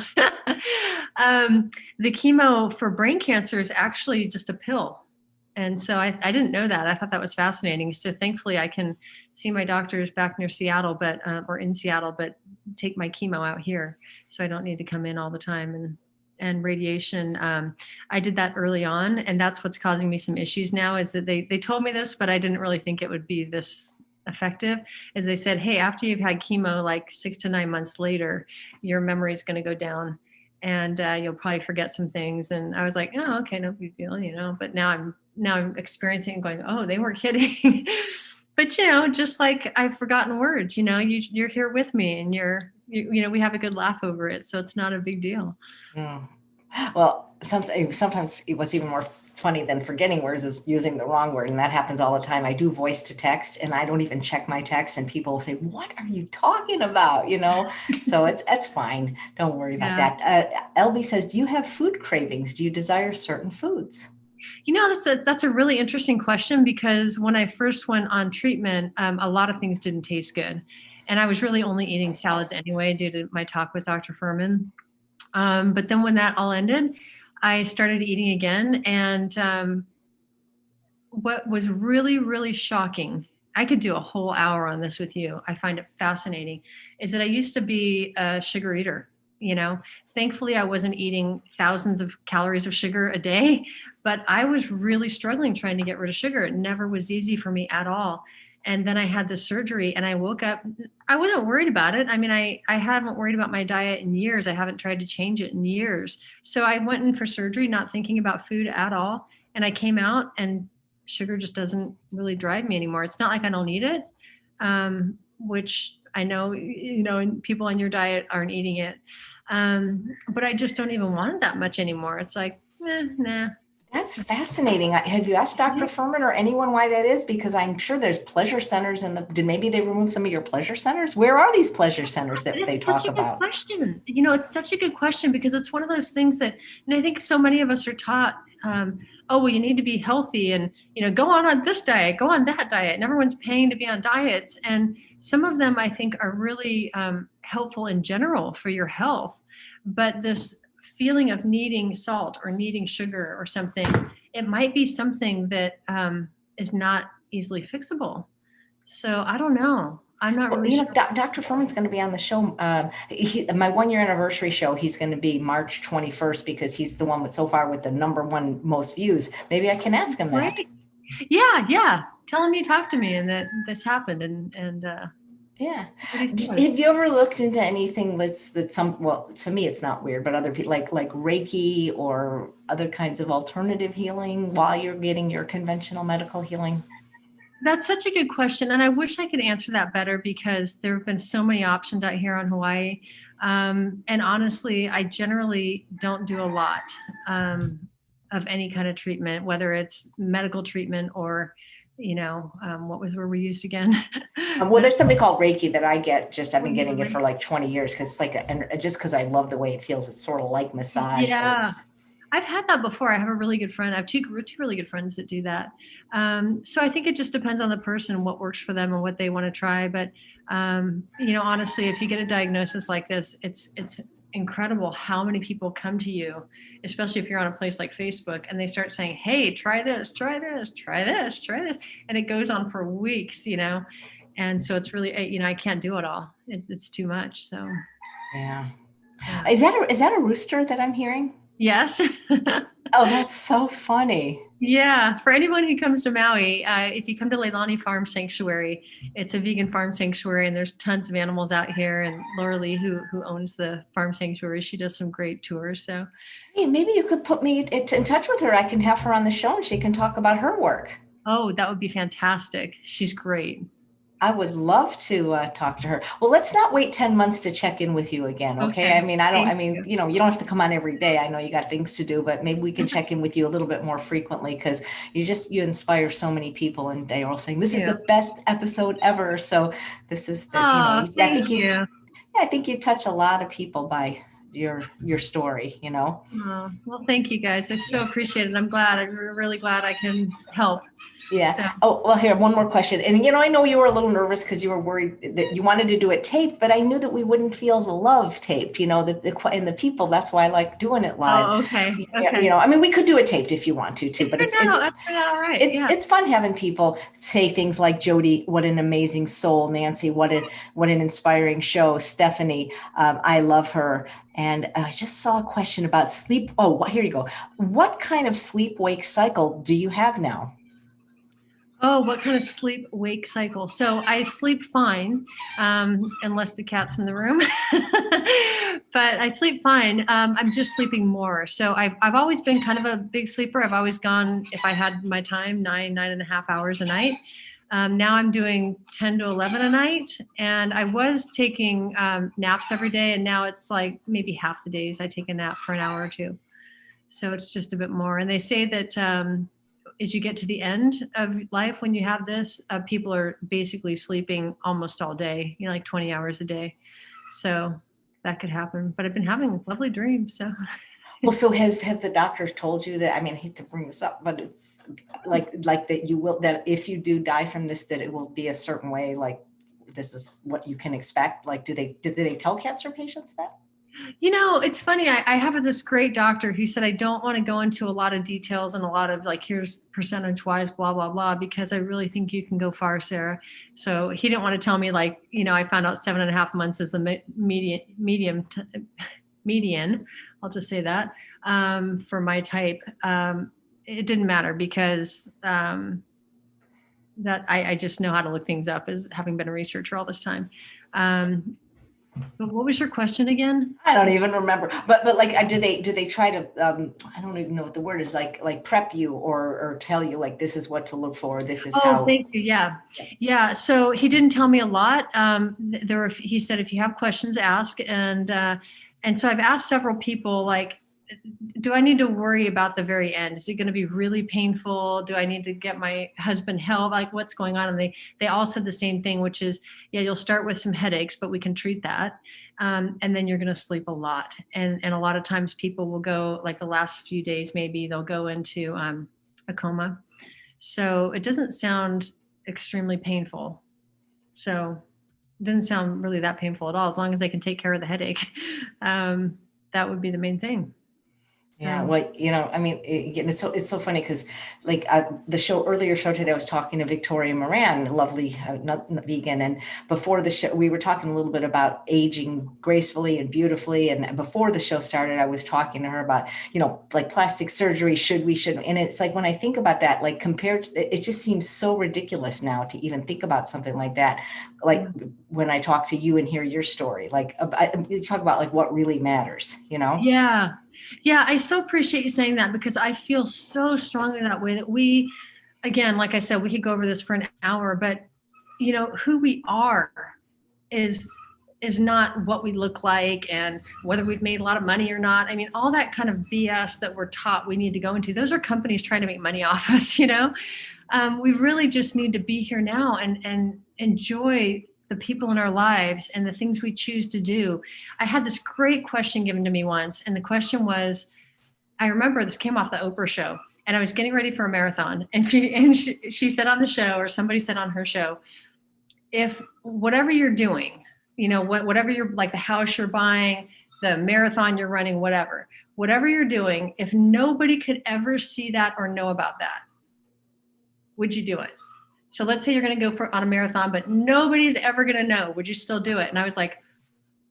The chemo for brain cancer is actually just a pill. And so I didn't know that. I thought that was fascinating. So thankfully I can see my doctors back near Seattle, but, or in Seattle, but take my chemo out here. So I don't need to come in all the time. And radiation, I did that early on. And that's what's causing me some issues now, is that they told me this, but I didn't really think it would be this effective. As they said, hey, after you've had chemo, like 6 to 9 months later, your memory is going to go down, and you'll probably forget some things. And I was like, oh, okay, no big deal, but now I'm experiencing and going, oh, they weren't kidding. But just like I've forgotten words, you're here with me, and we have a good laugh over it, so it's not a big deal. Mm. Well, sometimes what's even more funny than forgetting words is using the wrong word. And that happens all the time. I do voice to text and I don't even check my text, and people will say, what are you talking about? So it's fine. Don't worry about that. Elby says, do you have food cravings? Do you desire certain foods? That's a really interesting question, because when I first went on treatment, a lot of things didn't taste good. And I was really only eating salads anyway, due to my talk with Dr. Furman. But then when that all ended, I started eating again. And what was really, really shocking, I could do a whole hour on this with you, I find it fascinating, is that I used to be a sugar eater. Thankfully I wasn't eating thousands of calories of sugar a day, but I was really struggling trying to get rid of sugar. It never was easy for me at all. And then I had the surgery and I woke up, I wasn't worried about it. I mean, I haven't worried about my diet in years. I haven't tried to change it in years. So I went in for surgery, not thinking about food at all. And I came out, and sugar just doesn't really drive me anymore. It's not like I don't need it, which I know, and people on your diet aren't eating it. But I just don't even want it that much anymore. It's like, nah. That's fascinating. Have you asked Dr. Furman or anyone why that is? Because I'm sure there's pleasure centers did maybe they remove some of your pleasure centers? Where are these pleasure centers that they talk about? It's such a good question. It's such a good question, because it's one of those things that, and I think so many of us are taught, oh, well, you need to be healthy, and, go on this diet, go on that diet. And everyone's paying to be on diets. And some of them I think are really helpful in general for your health. But this feeling of needing salt or needing sugar or something, it might be something that is not easily fixable. So I don't know. I'm not really sure. Dr. Furman's going to be on the show. My 1-year anniversary show, he's going to be March 21st, because he's the one so far with the #1 most views. Maybe I can ask him that. Yeah. Tell him you talked to me and that this happened. And yeah. Have you ever looked into anything to me, it's not weird, but other people like Reiki or other kinds of alternative healing while you're getting your conventional medical healing? That's such a good question. And I wish I could answer that better, because there have been so many options out here on Hawaii. And honestly, I generally don't do a lot of any kind of treatment, whether it's medical treatment or, what was where we used again? Well, there's something called Reiki that I get. I've been getting it for like 20 years, because it's like, just because I love the way it feels. It's sort of like massage. Yeah. I've had that before. I have a really good friend. I have two really good friends that do that. So I think it just depends on the person, what works for them and what they want to try. But, honestly, if you get a diagnosis like this, it's incredible how many people come to you, especially if you're on a place like Facebook, and they start saying, hey, try this, try this, try this, try this. And it goes on for weeks, And so it's really, I can't do it all. It's too much. So. Yeah. Is that a rooster that I'm hearing? Yes. Oh, that's so funny. Yeah. For anyone who comes to Maui, if you come to Leilani Farm Sanctuary, it's a vegan farm sanctuary, and there's tons of animals out here. And Laura Lee, who owns the farm sanctuary, she does some great tours. So hey, maybe you could put me in touch with her. I can have her on the show and she can talk about her work. Oh, that would be fantastic. She's great. I would love to talk to her. Well, let's not wait 10 months to check in with you again. Okay. You don't have to come on every day. I know you got things to do, but maybe we can check in with you a little bit more frequently, because you inspire so many people, and they are all saying this is the best episode ever. So this is I think you touch a lot of people by your story, Oh, well, thank you guys. I so appreciate it. I'm really glad I can help. Yeah. So, Oh, well, here, one more question. And, I know you were a little nervous because you were worried that you wanted to do it taped, but I knew that we wouldn't feel the love taped, and the people, that's why I like doing it live. oh, okay. Okay. I mean, we could do it taped if you want to too, It but turned out, it turned out all right. Yeah. it's fun having people say things like Jody, what an amazing soul. Nancy, what an inspiring show. Stephanie, I love her. And I just saw a question about sleep. Oh, here you go. What kind of sleep wake cycle do you have now? Oh, what kind of sleep wake cycle? So I sleep fine, unless the cat's in the room. But I sleep fine. I'm just sleeping more. So I've always been kind of a big sleeper. I've always gone, if I had my time, 9.5 hours a night. Now I'm doing 10 to 11 a night. And I was taking naps every day. And now it's like maybe half the days I take a nap for an hour or two. So it's just a bit more. And they say that as you get to the end of life, when you have this, people are basically sleeping almost all day, like 20 hours a day. So that could happen. But I've been having lovely dreams. So. Well, so have the doctors told you that? I mean, I hate to bring this up, but it's like that that if you do die from this, that it will be a certain way, like this is what you can expect. Like, do they tell cancer patients that? It's funny. I have this great doctor who said I don't want to go into a lot of details and a lot of like, here's percentage wise, blah, blah, blah, because I really think you can go far, Sarah. So he didn't want to tell me like, I found out 7.5 months is the median. I'll just say that for my type. It didn't matter because that I just know how to look things up as having been a researcher all this time. But what was your question again? I don't even remember. But like, do they try to? I don't even know what the word is. Like prep you or tell you like this is what to look for. This is how. Oh, thank you. Yeah. So he didn't tell me a lot. He said if you have questions, ask. And so I've asked several people like, do I need to worry about the very end? Is it going to be really painful? Do I need to get my husband help? Like what's going on? And they all said the same thing, which is, yeah, you'll start with some headaches, but we can treat that. And then you're going to sleep a lot. And a lot of times people will go like the last few days, maybe they'll go into a coma. So it doesn't sound extremely painful. So it doesn't sound really that painful at all. As long as they can take care of the headache, that would be the main thing. Yeah, well, I mean, it's so funny because like the earlier show today, I was talking to Victoria Moran, lovely, not vegan. And before the show, we were talking a little bit about aging gracefully and beautifully. And before the show started, I was talking to her about, like plastic surgery, should. And it's like, when I think about that, like compared to, it just seems so ridiculous now to even think about something like that. Like when I talk to you and hear your story, like you talk about like what really matters, Yeah. Yeah, I so appreciate you saying that because I feel so strongly that way that we, again, like I said, we could go over this for an hour, but who we are is not what we look like and whether we've made a lot of money or not. I mean, all that kind of BS that we're taught we need to go into, those are companies trying to make money off us, we really just need to be here now and enjoy the people in our lives and the things we choose to do. I had this great question given to me once. And the question was, I remember this came off the Oprah show and I was getting ready for a marathon. And she said on the show, or somebody said on her show, if whatever you're doing, whatever you're like the house you're buying, the marathon you're running, whatever you're doing, if nobody could ever see that or know about that, would you do it? So let's say you're going to go on a marathon, but nobody's ever going to know. Would you still do it? And I was like,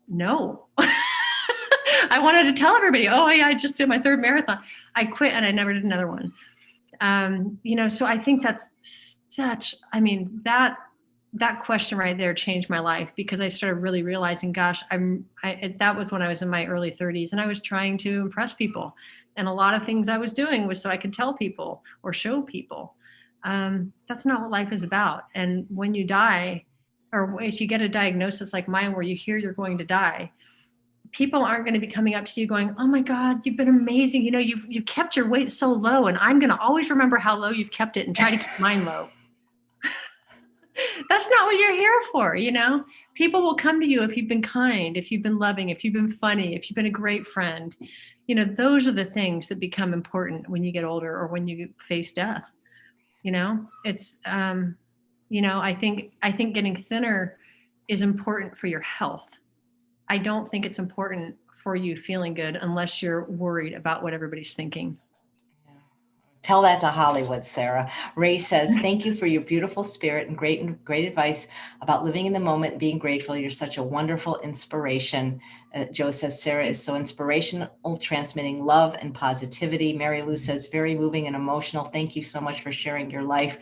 no. I wanted to tell everybody, oh, yeah, I just did my third marathon. I quit and I never did another one. So I think that's that question right there changed my life because I started really realizing, gosh, that was when I was in my early 30s and I was trying to impress people. And a lot of things I was doing was so I could tell people or show people. That's not what life is about. And when you die, or if you get a diagnosis like mine where you hear you're going to die, people aren't going to be coming up to you going, oh my God, you've been amazing. You've kept your weight so low and I'm going to always remember how low you've kept it and try to keep mine low. That's not what you're here for. People will come to you if you've been kind, if you've been loving, if you've been funny, if you've been a great friend. Those are the things that become important when you get older or when you face death. It's, I think getting thinner is important for your health. I don't think it's important for you feeling good unless you're worried about what everybody's thinking. Tell that to Hollywood, Sarah. Ray says, thank you for your beautiful spirit and great advice about living in the moment and being grateful. You're such a wonderful inspiration. Joe says, Sarah is so inspirational, transmitting love and positivity. Mary Lou says, very moving and emotional. Thank you so much for sharing your life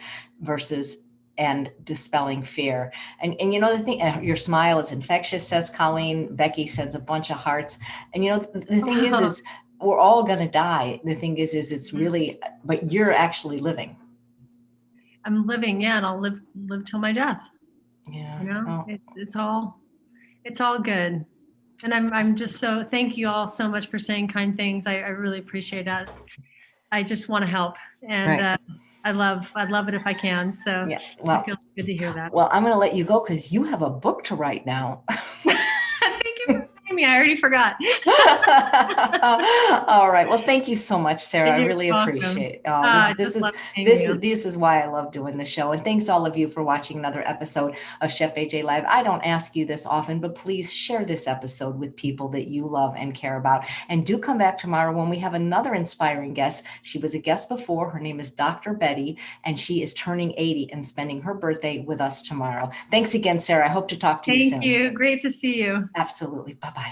and dispelling fear. And the thing, your smile is infectious, says Colleen. Becky sends a bunch of hearts. And the thing is we're all going to die. The thing is it's really, but you're actually living. I'm living, yeah, and I'll live till my death. Yeah. Oh. It's all good. And I'm just so, thank you all so much for saying kind things. I really appreciate that. I just want to help, and Right. I love it if I can. So yeah, well, it feels good to hear that. Well, I'm going to let you go because you have a book to write now. Thank you for reminding me. I already forgot. All right. Well, thank you so much, Sarah. You're I really welcome. appreciate it. This is why I love doing the show. And thanks all of you for watching another episode of Chef AJ Live. I don't ask you this often, but please share this episode with people that you love and care about. And do come back tomorrow when we have another inspiring guest. She was a guest before. Her name is Dr. Betty, and she is turning 80 and spending her birthday with us tomorrow. Thanks again, Sarah. I hope to talk to you soon. Thank you. Great to see you. Absolutely. Bye-bye.